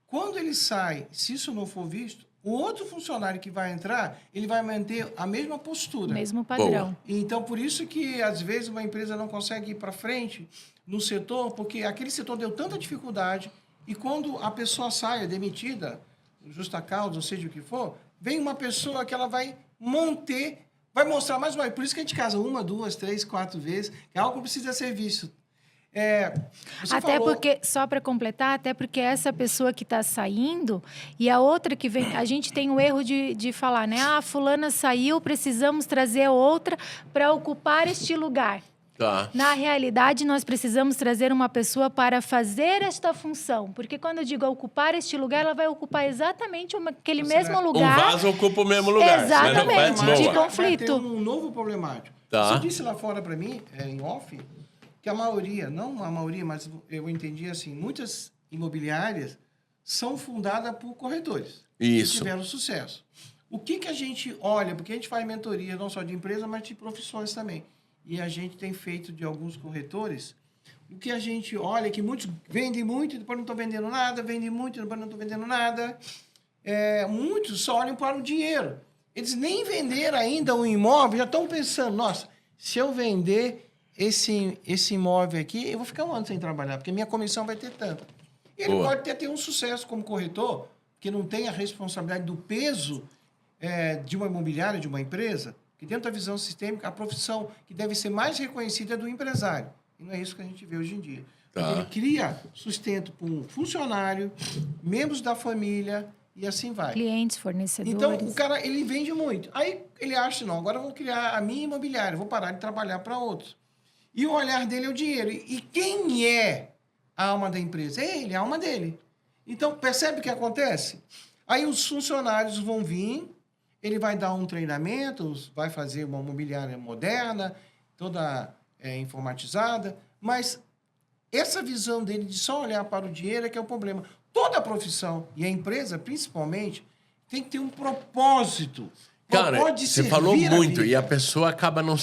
quando ele sai, se isso não for visto, o outro funcionário que vai entrar, ele vai manter a mesma postura. Mesmo padrão. Então, por isso que, às vezes, uma empresa não consegue ir para frente no setor, porque aquele setor deu tanta dificuldade, e quando a pessoa sai, é demitida, justa causa, ou seja o que for, vem uma pessoa que ela vai manter, vai mostrar mais uma. Por isso que a gente casa 1, 2, 3, 4 vezes, que é algo que precisa ser visto. Porque, só para completar, até porque essa pessoa que está saindo e a outra que vem, a gente tem o erro de falar, né? Fulana saiu, precisamos trazer outra para ocupar este lugar. Na realidade, nós precisamos trazer uma pessoa para fazer esta função. Porque quando eu digo ocupar este lugar, ela vai ocupar exatamente aquele mesmo lugar. Um vaso ocupa o mesmo lugar. Exatamente, de conflito. Vai ter um novo problemático. Você disse lá fora para mim, em off, que a maioria, não a maioria, mas eu entendi assim, muitas imobiliárias são fundadas por corretores. Isso. Que tiveram sucesso. O que a gente olha? Porque a gente faz mentoria não só de empresa, mas de profissões também. E a gente tem feito de alguns corretores, o que a gente olha é que muitos vendem muito e depois não estão vendendo nada, vendem muito e depois não estão vendendo nada. Muitos só olham para o dinheiro. Eles nem venderam ainda o imóvel, já estão pensando, nossa, se eu vender, esse imóvel aqui, eu vou ficar um ano sem trabalhar, porque minha comissão vai ter tanto. E ele pode ter um sucesso como corretor, que não tem a responsabilidade do peso de uma imobiliária, de uma empresa, que dentro da visão sistêmica, a profissão que deve ser mais reconhecida é do empresário. E não é isso que a gente vê hoje em dia. Tá. Ele cria sustento para um funcionário, membros da família, e assim vai. Clientes, fornecedores. Então, o cara, ele vende muito. Aí, ele acha, não, agora eu vou criar a minha imobiliária, vou parar de trabalhar para outros. E o olhar dele é o dinheiro. E quem é a alma da empresa? É ele, a alma dele. Então, percebe o que acontece? Aí, os funcionários vão vir, ele vai dar um treinamento, vai fazer uma imobiliária moderna, toda informatizada, mas essa visão dele de só olhar para o dinheiro é que é o problema. Toda a profissão, e a empresa principalmente, tem que ter um propósito. Cara, você falou muito e a pessoa acaba não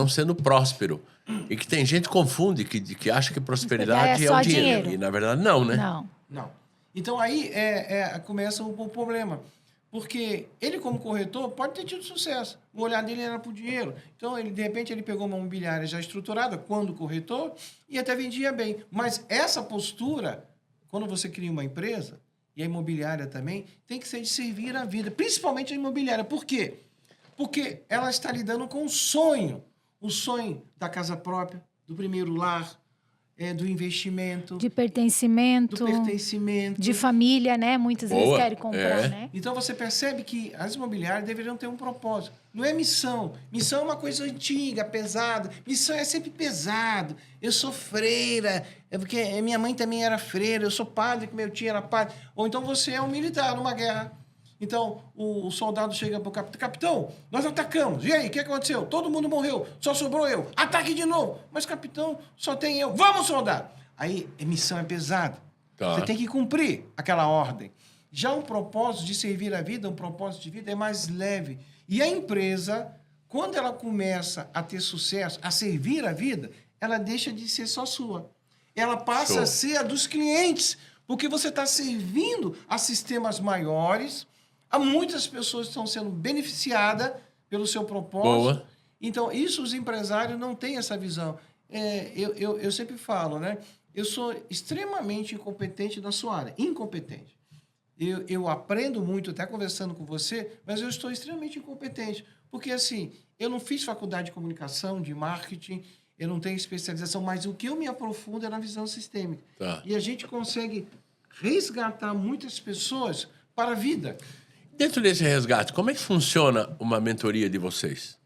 sendo próspero. E que tem gente que confunde, que acha que prosperidade é o dinheiro. E na verdade não, né? Não. Então aí começa o problema. Porque ele, como corretor, pode ter tido sucesso. O olhar dele era para o dinheiro. Então, de repente, ele pegou uma imobiliária já estruturada, quando corretor, e até vendia bem. Mas essa postura, quando você cria uma empresa, e a imobiliária também, tem que ser de servir a vida, principalmente a imobiliária. Por quê? Porque ela está lidando com o sonho da casa própria, do primeiro lar, do investimento. De pertencimento. De família, né? Muitas vezes querem comprar, né? Então, você percebe que as imobiliárias deveriam ter um propósito. Não é missão. Missão é uma coisa antiga, pesada. Missão é sempre pesado. Eu sou freira, porque minha mãe também era freira. Eu sou padre, que meu tio era padre. Ou então você é um militar numa guerra. Então, o soldado chega para o capitão. Capitão, nós atacamos. E aí, o que aconteceu? Todo mundo morreu. Só sobrou eu. Ataque de novo. Mas, capitão, só tem eu. Vamos, soldado. Aí, a missão é pesada. Tá. Você tem que cumprir aquela ordem. Já o propósito de servir a vida, um propósito de vida, é mais leve. E a empresa, quando ela começa a ter sucesso, a servir a vida, ela deixa de ser só sua. Ela passa a ser a dos clientes. Porque você está servindo a sistemas maiores. Há muitas pessoas que estão sendo beneficiadas pelo seu propósito. Boa. Então, isso os empresários não têm essa visão. Eu sempre falo, né? Eu sou extremamente incompetente na sua área. Incompetente. Eu aprendo muito, até conversando com você, mas eu estou extremamente incompetente. Porque, assim, eu não fiz faculdade de comunicação, de marketing, eu não tenho especialização, mas o que eu me aprofundo é na visão sistêmica. Tá. E a gente consegue resgatar muitas pessoas para a vida. Dentro desse resgate, como é que funciona uma mentoria de vocês?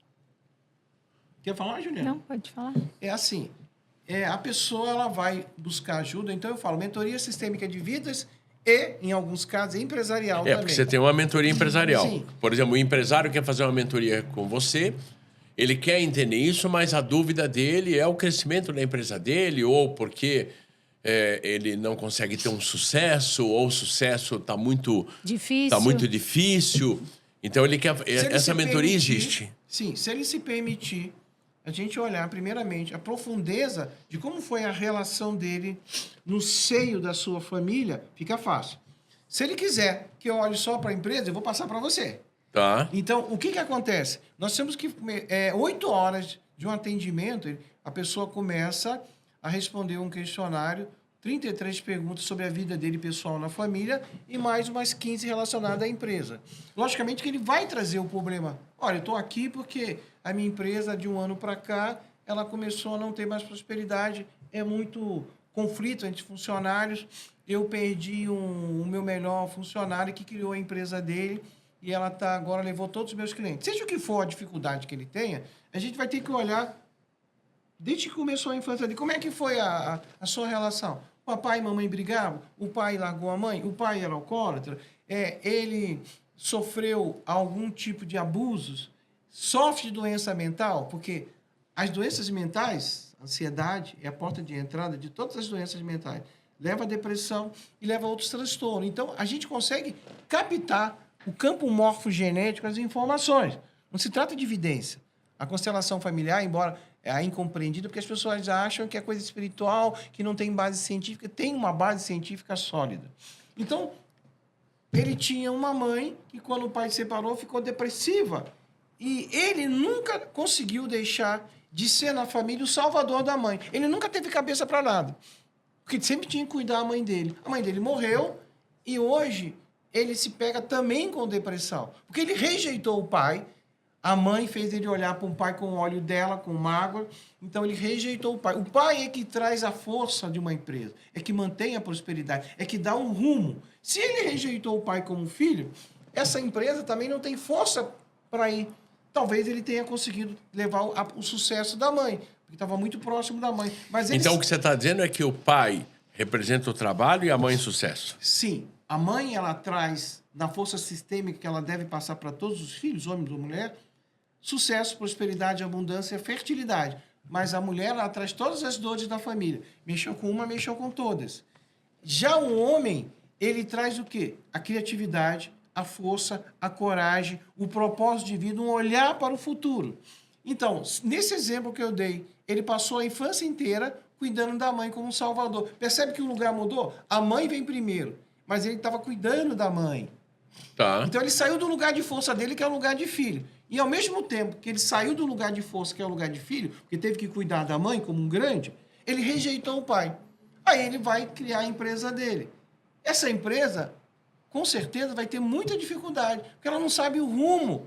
Quer falar, Juliana? Não, pode falar. É assim, a pessoa ela vai buscar ajuda, então eu falo mentoria sistêmica de vidas e, em alguns casos, empresarial também. Porque você tem uma mentoria empresarial. Sim. Por exemplo, o empresário quer fazer uma mentoria com você, ele quer entender isso, mas a dúvida dele é o crescimento da empresa dele, ou porque ele não consegue ter um sucesso, ou o sucesso está muito difícil. Então, ele quer... Essa mentoria existe. Sim, se ele se permitir, a gente olhar, primeiramente, a profundeza de como foi a relação dele no seio da sua família, fica fácil. Se ele quiser que eu olhe só para a empresa, eu vou passar para você. Tá. Então, o que acontece? Nós temos que... 8 horas de um atendimento, a pessoa começa a responder um questionário, 33 perguntas sobre a vida dele pessoal na família e mais umas 15 relacionadas à empresa. Logicamente que ele vai trazer o problema. Olha, eu estou aqui porque a minha empresa, de um ano para cá, ela começou a não ter mais prosperidade, é muito conflito entre funcionários. Eu perdi o meu melhor funcionário que criou a empresa dele e ela agora levou todos os meus clientes. Seja o que for a dificuldade que ele tenha, a gente vai ter que olhar desde que começou a infância dele. Como é que foi a sua relação? O papai e mamãe brigavam? O pai largou a mãe? O pai era alcoólatra? Ele sofreu algum tipo de abusos? Sofre de doença mental? Porque as doenças mentais, ansiedade, é a porta de entrada de todas as doenças mentais. Leva a depressão e leva a outros transtornos. Então, a gente consegue captar o campo morfogenético, as informações. Não se trata de evidência. A constelação familiar, embora é incompreendida, porque as pessoas acham que é coisa espiritual, que não tem base científica, tem uma base científica sólida. Então, ele tinha uma mãe que, quando o pai se separou, ficou depressiva. E ele nunca conseguiu deixar de ser na família o salvador da mãe. Ele nunca teve cabeça para nada. Porque ele sempre tinha que cuidar da mãe dele. A mãe dele morreu e hoje ele se pega também com depressão. Porque ele rejeitou o pai. A mãe fez ele olhar para um pai com o óleo dela, com mágoa. Então, ele rejeitou o pai. O pai é que traz a força de uma empresa. É que mantém a prosperidade. É que dá um rumo. Se ele rejeitou o pai como filho, essa empresa também não tem força para ir. Talvez ele tenha conseguido levar o sucesso da mãe, porque estava muito próximo da mãe. Mas então, o que você está dizendo é que o pai representa o trabalho e a mãe sucesso. Sim. A mãe, ela traz, na força sistêmica que ela deve passar para todos os filhos, homem ou mulher, sucesso, prosperidade, abundância, fertilidade. Mas a mulher, ela traz todas as dores da família. Mexeu com uma, mexeu com todas. Já o homem, ele traz o quê? A criatividade, a força, a coragem, o propósito de vida, um olhar para o futuro. Então, nesse exemplo que eu dei, ele passou a infância inteira cuidando da mãe como um salvador. Percebe que o lugar mudou? A mãe vem primeiro, mas ele estava cuidando da mãe. Tá. Então, ele saiu do lugar de força dele, que é o lugar de filho. E, ao mesmo tempo que ele saiu do lugar de força, que é o lugar de filho, porque teve que cuidar da mãe como um grande, ele rejeitou o pai. Aí ele vai criar a empresa dele. Essa empresa, com certeza, vai ter muita dificuldade, porque ela não sabe o rumo.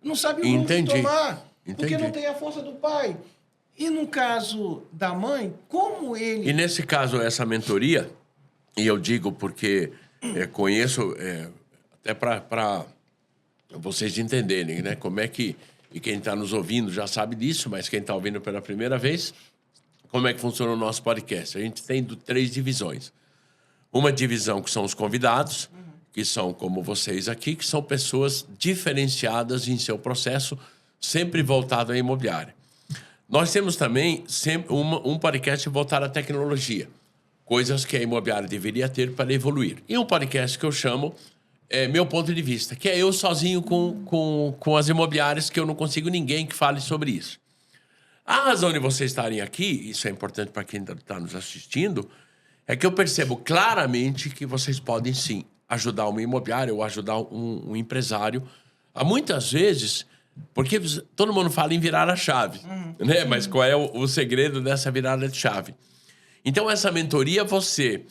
Não sabe o rumo que tomar, porque não tem a força do pai. E no caso da mãe, como ele... E nesse caso, essa mentoria, e eu digo porque conheço, até para vocês entenderem, né? Como é que... E quem está nos ouvindo já sabe disso, mas quem está ouvindo pela primeira vez, como é que funciona o nosso podcast? A gente tem 3 divisões. Uma divisão que são os convidados, que são como vocês aqui, que são pessoas diferenciadas em seu processo, sempre voltado à imobiliária. Nós temos também sempre um podcast voltado à tecnologia, coisas que a imobiliária deveria ter para evoluir. E um podcast que eu chamo Meu Ponto de Vista, que é eu sozinho com as imobiliárias, que eu não consigo ninguém que fale sobre isso. A razão de vocês estarem aqui, isso é importante para quem está nos assistindo, é que eu percebo claramente que vocês podem, sim, ajudar uma imobiliária ou ajudar um empresário a, muitas vezes... Porque todo mundo fala em virar a chave, né? Mas qual é o segredo dessa virada de chave? Então, essa mentoria, você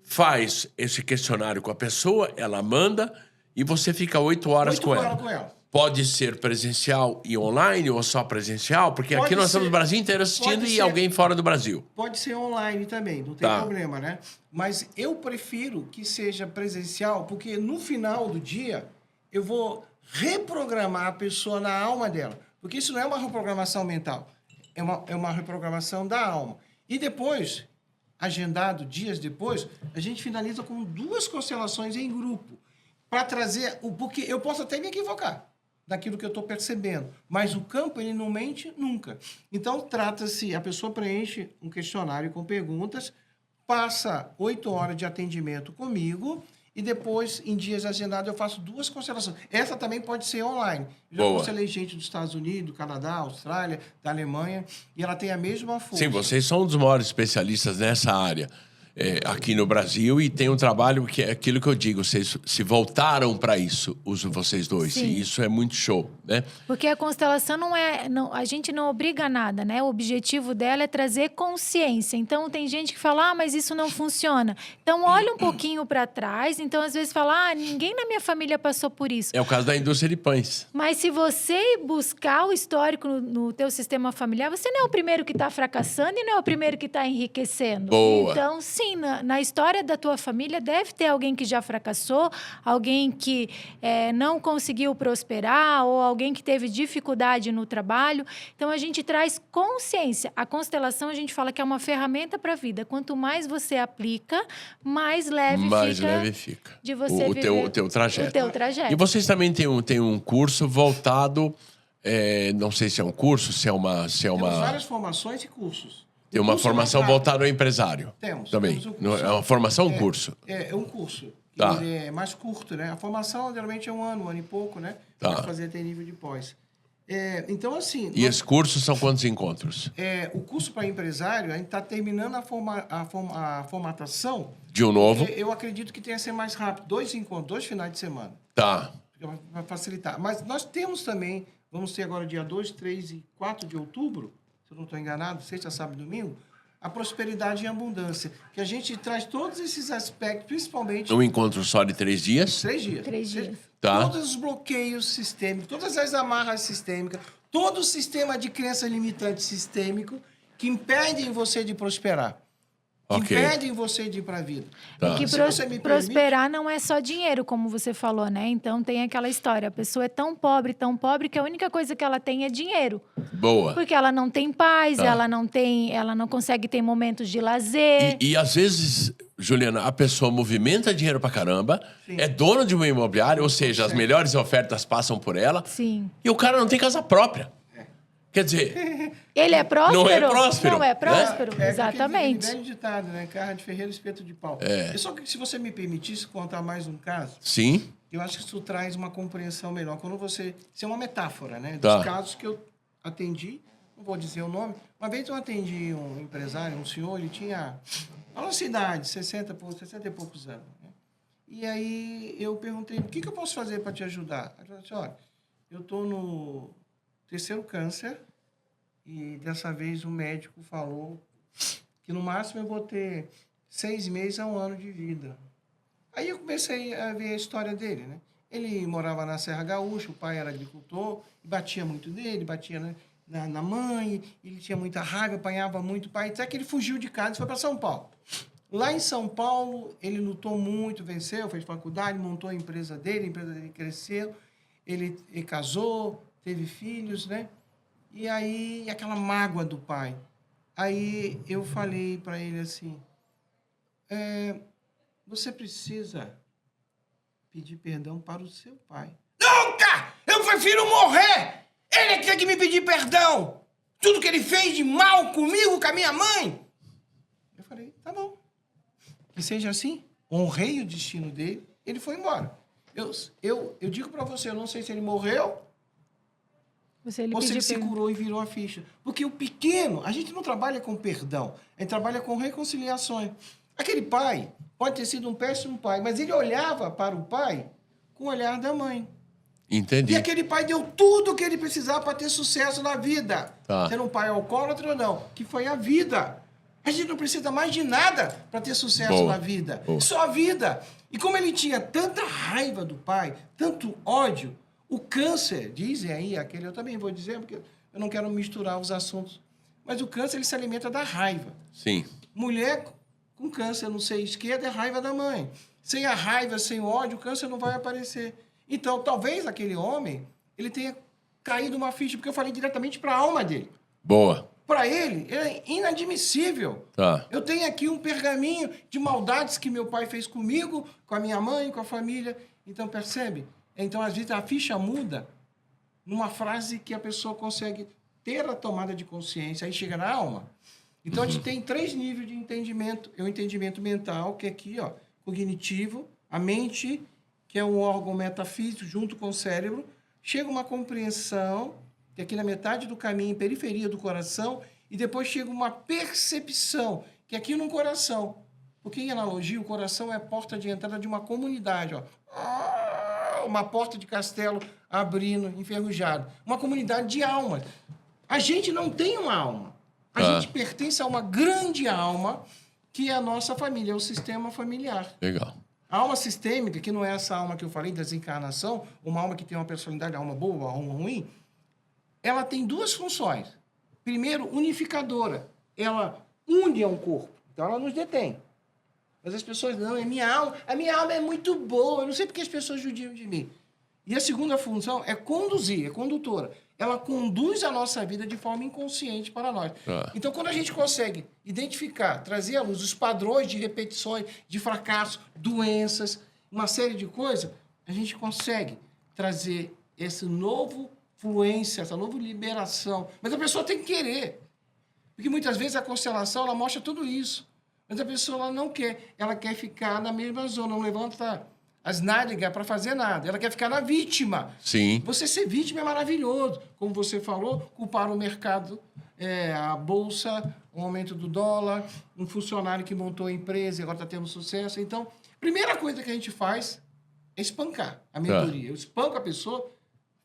faz esse questionário com a pessoa, ela manda e você fica 8 horas com ela. Pode ser presencial e online ou só presencial? Porque aqui nós estamos no Brasil inteiro assistindo e alguém fora do Brasil. Pode ser online também, não tem problema, né? Mas eu prefiro que seja presencial, porque no final do dia eu vou reprogramar a pessoa na alma dela. Porque isso não é uma reprogramação mental, é uma reprogramação da alma. E depois, agendado dias depois, a gente finaliza com 2 constelações em grupo, para trazer porque eu posso até me equivocar daquilo que eu estou percebendo, mas o campo, ele não mente nunca. Então, trata-se, a pessoa preenche um questionário com perguntas, passa 8 horas de atendimento comigo, e depois, em dias agendados, eu faço 2 constelações. Essa também pode ser online. Já constelei gente dos Estados Unidos, do Canadá, Austrália, da Alemanha, e ela tem a mesma força. Sim, vocês são um dos maiores especialistas nessa área aqui no Brasil, e tem um trabalho que é aquilo que eu digo, vocês se voltaram para isso, vocês dois. Sim. E isso é muito show, né? Porque a constelação a gente não obriga a nada, né? O objetivo dela é trazer consciência. Então, tem gente que fala, mas isso não funciona. Então, olha um pouquinho para trás. Então, às vezes fala, ninguém na minha família passou por isso. É o caso da indústria de pães. Mas se você buscar o histórico no teu sistema familiar, você não é o primeiro que está fracassando e não é o primeiro que está enriquecendo. Boa. Então, sim, na história da tua família deve ter alguém que já fracassou, alguém que não conseguiu prosperar ou alguém que teve dificuldade no trabalho. Então, a gente traz consciência. A constelação, a gente fala que é uma ferramenta para a vida. Quanto mais você aplica, mais leve fica de você viver o teu trajeto. O teu trajeto. E vocês também têm um curso voltado... não sei se é um curso, se é uma... Temos várias formações e cursos. Tem uma formação voltada ao empresário. Temos. Também. Temos É uma formação ou um curso? É um curso. Tá. Ele é mais curto, né? A formação, geralmente, é um ano e pouco, né? Tá. Para fazer até nível de pós. Então, assim... E esses cursos são quantos encontros? O curso para empresário, a gente está terminando a formatação... De um novo? Eu acredito que tenha que ser mais rápido. 2 encontros, 2 finais de semana. Tá. Para facilitar. Mas nós temos também, vamos ter agora dia 2, 3 e 4 de outubro, se eu não estou enganado, sexta, sábado e domingo, a prosperidade e a abundância. Que a gente traz todos esses aspectos, principalmente... Um encontro só de 3 dias? 3 dias. 3 dias. Tá. Todos os bloqueios sistêmicos, todas as amarras sistêmicas, todo o sistema de crença limitante sistêmico que impedem você de prosperar. Que impedem você de ir para a vida. Tá. E que prosperar não é só dinheiro, como você falou, né? Então tem aquela história, a pessoa é tão pobre que a única coisa que ela tem é dinheiro. Boa. Porque ela não tem paz, ela não consegue ter momentos de lazer. E às vezes, Juliana, a pessoa movimenta dinheiro pra caramba, é dona de uma imobiliária, ou seja, as melhores ofertas passam por ela. Sim. E o cara não tem casa própria. Quer dizer... Ele é próspero? Não é próspero. Não é próspero, É exatamente. aquele velho ditado, né? Carra de ferreiro, espeto de pau. É. Só que se você me permitisse contar mais um caso, Sim. eu acho que isso traz uma compreensão melhor. Quando você... Isso é uma metáfora, né? Tá. Dos casos que eu atendi, não vou dizer o nome. Uma vez eu atendi um empresário, um senhor, ele tinha a nossa idade, 60 e poucos anos. Né? E aí eu perguntei, o que eu posso fazer para te ajudar? Ele falou assim, olha, eu estou no 3º câncer e dessa vez o médico falou que no máximo eu vou ter 6 meses a 1 ano de vida. Aí eu comecei a ver a história dele, né? Ele morava na Serra Gaúcha, o pai era agricultor, batia muito nele, batia na mãe, ele tinha muita raiva, apanhava muito o pai, até que ele fugiu de casa e foi para São Paulo. Lá em São Paulo, ele lutou muito, venceu, fez faculdade, montou a empresa dele cresceu, ele casou, teve filhos, né? E aí, aquela mágoa do pai. Aí eu falei para ele assim, você precisa pedir perdão para o seu pai. Nunca! Eu prefiro morrer! Ele é que tem que me pedir perdão! Tudo que ele fez de mal comigo, com a minha mãe! Eu falei, tá bom. Que seja assim. Honrei o destino dele, ele foi embora. Eu digo para você, eu não sei se ele morreu ou se ele se curou e virou a ficha. Porque o pequeno, a gente não trabalha com perdão, a gente trabalha com reconciliações. Aquele pai pode ter sido um péssimo pai, mas ele olhava para o pai com o olhar da mãe. Entendi. E aquele pai deu tudo o que ele precisava para ter sucesso na vida. Tá. Ser um pai alcoólatra ou não, que foi a vida. A gente não precisa mais de nada para ter sucesso na vida. Boa. Só a vida. E como ele tinha tanta raiva do pai, tanto ódio, o câncer, dizem aí, aquele eu também vou dizer, porque eu não quero misturar os assuntos, mas o câncer ele se alimenta da raiva. Sim. Mulher com câncer no seio esquerdo é raiva da mãe. Sem a raiva, sem o ódio, o câncer não vai aparecer. Então, talvez aquele homem, ele tenha caído uma ficha, porque eu falei diretamente para a alma dele. Boa. Para ele, é inadmissível. Tá. Eu tenho aqui um pergaminho de maldades que meu pai fez comigo, com a minha mãe, com a família. Então, percebe? Então, às vezes, a ficha muda numa frase que a pessoa consegue ter a tomada de consciência, aí chega na alma. Então, a gente tem 3 níveis de entendimento. É o entendimento mental, que é aqui, ó, cognitivo, a mente, que é um órgão metafísico, junto com o cérebro. Chega uma compreensão, que é aqui na metade do caminho, periferia do coração, e depois chega uma percepção, que é aqui no coração. Porque, em analogia, o coração é a porta de entrada de uma comunidade, ó. Uma porta de castelo abrindo, enferrujado. Uma comunidade de almas. A gente não tem uma alma. A gente pertence a uma grande alma, que é a nossa família, é o sistema familiar. Legal. A alma sistêmica, que não é essa alma que eu falei, desencarnação, uma alma que tem uma personalidade, alma boa, alma ruim, ela tem 2 funções. Primeiro, unificadora. Ela une ao corpo. Então, ela nos detém. Mas as pessoas, não, é minha alma. A minha alma é muito boa. Eu não sei porque as pessoas judiam de mim. E a segunda função é conduzir, é condutora. Ela conduz a nossa vida de forma inconsciente para nós. Então, quando a gente consegue identificar, trazer à luz os padrões de repetições, de fracasso, doenças, uma série de coisas, a gente consegue trazer esse novo fluência, essa nova liberação. Mas a pessoa tem que querer. Porque muitas vezes a constelação ela mostra tudo isso. Mas a pessoa ela não quer. Ela quer ficar na mesma zona, não levanta as nádegas para fazer nada. Ela quer ficar na vítima. Sim. Você ser vítima é maravilhoso. Como você falou, culpar o mercado, a bolsa, o aumento do dólar, um funcionário que montou a empresa e agora está tendo sucesso. Então, primeira coisa que a gente faz é espancar a mentoria. Eu espanco a pessoa,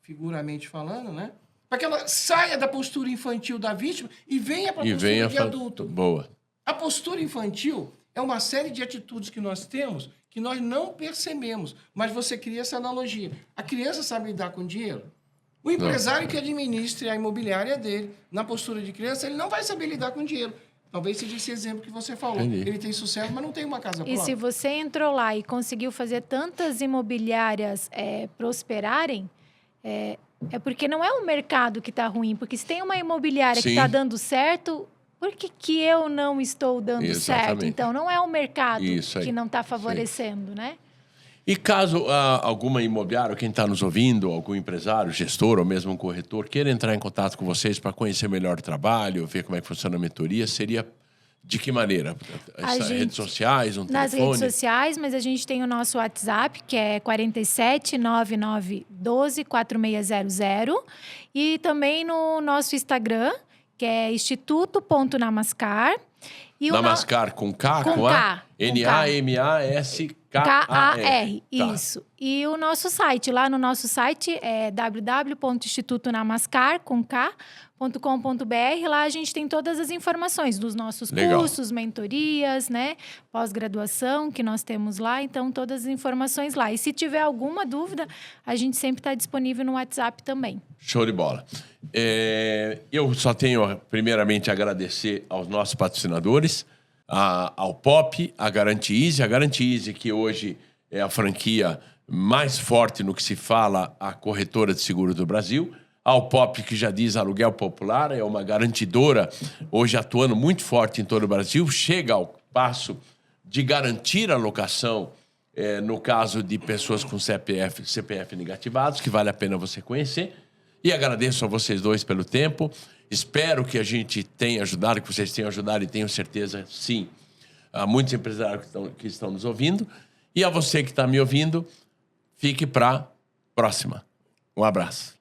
figuramente falando, né? para que ela saia da postura infantil da vítima e venha para a postura de adulto. Boa. A postura infantil é uma série de atitudes que nós temos que nós não percebemos, mas você cria essa analogia. A criança sabe lidar com dinheiro? O empresário que administre a imobiliária dele, na postura de criança, ele não vai saber lidar com dinheiro. Talvez seja esse exemplo que você falou. Entendi. Ele tem sucesso, mas não tem uma casa própria. E se você entrou lá e conseguiu fazer tantas imobiliárias prosperarem, é porque não é o mercado que está ruim. Porque se tem uma imobiliária que está dando certo, por que eu não estou dando certo? Então, não é o mercado que não está favorecendo, né? E caso alguma imobiliária, quem está nos ouvindo, algum empresário, gestor ou mesmo um corretor, queira entrar em contato com vocês para conhecer melhor o trabalho, ver como é que funciona a mentoria, seria de que maneira? Redes sociais, um telefone? Nas redes sociais, mas a gente tem o nosso WhatsApp, que é 47 9912 4600. E também no nosso Instagram, que é instituto.namaskar. Namaskar com K, com A? N-A-M-A-S-K-A-R. Isso. E o nosso site, lá no nosso site é www.institutonamaskar.com.br. Lá a gente tem todas as informações dos nossos cursos, mentorias, né? Pós-graduação que nós temos lá. Então, todas as informações lá. E se tiver alguma dúvida, a gente sempre está disponível no WhatsApp também. Show de bola. Eu só tenho, primeiramente, a agradecer aos nossos patrocinadores, ao POP, a Garantia Easy. A Garantia Easy, que hoje é a franquia mais forte no que se fala a corretora de seguro do Brasil. Ao POP, que já diz aluguel popular, é uma garantidora, hoje atuando muito forte em todo o Brasil. Chega ao passo de garantir a locação, no caso de pessoas com CPF negativados, que vale a pena você conhecer. E agradeço a vocês dois pelo tempo. Espero que a gente tenha ajudado, que vocês tenham ajudado e tenho certeza, sim, a muitos empresários que estão nos ouvindo. E a você que está me ouvindo, fique para a próxima. Um abraço.